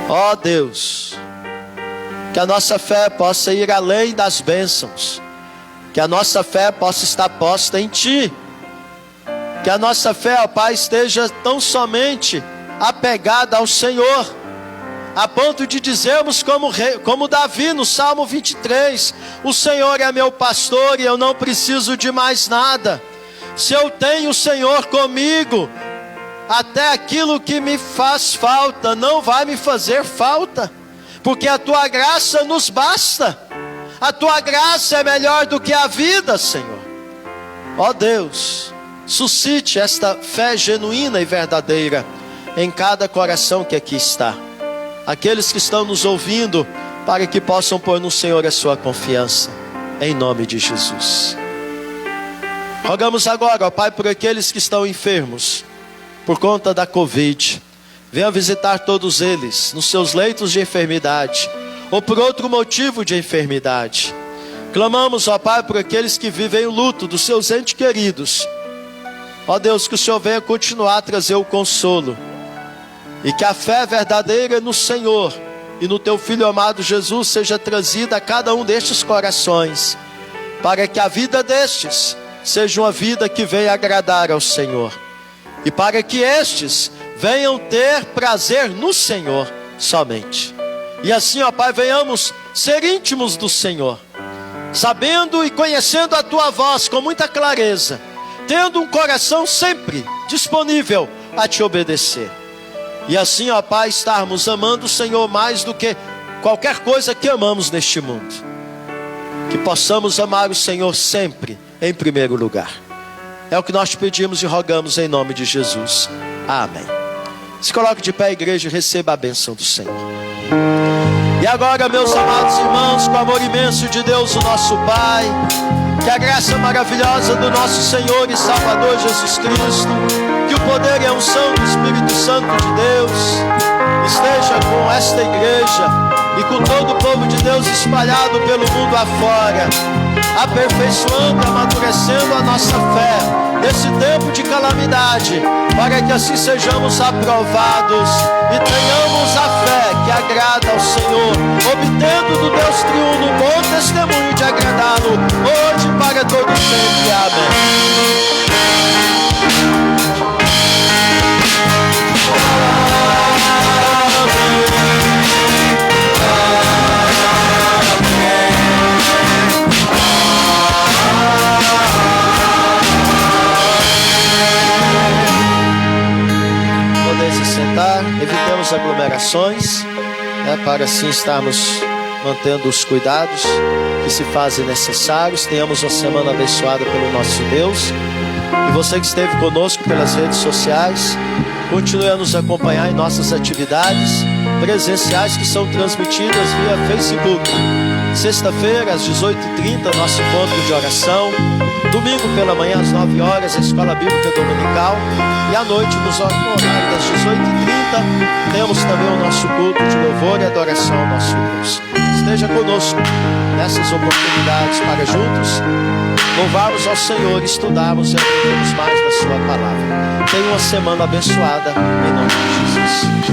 Ó Deus, que a nossa fé possa ir além das bênçãos, que a nossa fé possa estar posta em Ti, que a nossa fé, ó Pai, esteja tão somente apegada ao Senhor, a ponto de dizermos como Davi no Salmo 23, o Senhor é meu pastor e eu não preciso de mais nada. Se eu tenho o Senhor comigo, até aquilo que me faz falta não vai me fazer falta, porque a Tua graça nos basta. A Tua graça é melhor do que a vida, Senhor. Ó Deus, suscite esta fé genuína e verdadeira em cada coração que aqui está. Aqueles que estão nos ouvindo, para que possam pôr no Senhor a sua confiança, em nome de Jesus. Rogamos agora, ó Pai, por aqueles que estão enfermos, por conta da Covid. Venha visitar todos eles, nos seus leitos de enfermidade, ou por outro motivo de enfermidade. Clamamos, ó Pai, por aqueles que vivem o luto dos seus entes queridos. Ó Deus, que o Senhor venha continuar a trazer o consolo, e que a fé verdadeira no Senhor e no Teu Filho amado Jesus seja trazida a cada um destes corações, para que a vida destes seja uma vida que venha agradar ao Senhor, e para que estes venham ter prazer no Senhor somente. E assim, ó Pai, venhamos ser íntimos do Senhor, sabendo e conhecendo a Tua voz com muita clareza, tendo um coração sempre disponível a Te obedecer. E assim, ó Pai, estarmos amando o Senhor mais do que qualquer coisa que amamos neste mundo. Que possamos amar o Senhor sempre em primeiro lugar. É o que nós te pedimos e rogamos em nome de Jesus. Amém. Se coloque de pé, igreja, e receba a bênção do Senhor. E agora, meus amados irmãos, com o amor imenso de Deus, o nosso Pai, que a graça maravilhosa do nosso Senhor e Salvador Jesus Cristo, que o poder e a unção do Espírito Santo de Deus esteja com esta igreja e com todo o povo de Deus espalhado pelo mundo afora, aperfeiçoando, amadurecendo a nossa fé nesse tempo de calamidade, para que assim sejamos aprovados e tenhamos a fé que agrada ao Senhor, obtendo do Deus triuno um bom testemunho de agradá-lo, hoje e para todo sempre. Amém. as aglomerações, né, para assim estarmos mantendo os cuidados que se fazem necessários. Tenhamos uma semana abençoada pelo nosso Deus. E você que esteve conosco pelas redes sociais, continue a nos acompanhar em nossas atividades presenciais que são transmitidas via Facebook. Sexta-feira, às 18h30, nosso encontro de oração. Domingo pela manhã, às 9 horas, a Escola Bíblica Dominical. E à noite, no horário das 18h30, temos também o nosso culto de louvor e adoração ao nosso Deus. Esteja conosco nessas oportunidades para juntos louvarmos ao Senhor, estudarmos e aprendermos mais da sua palavra. Tenha uma semana abençoada, em nome de Jesus.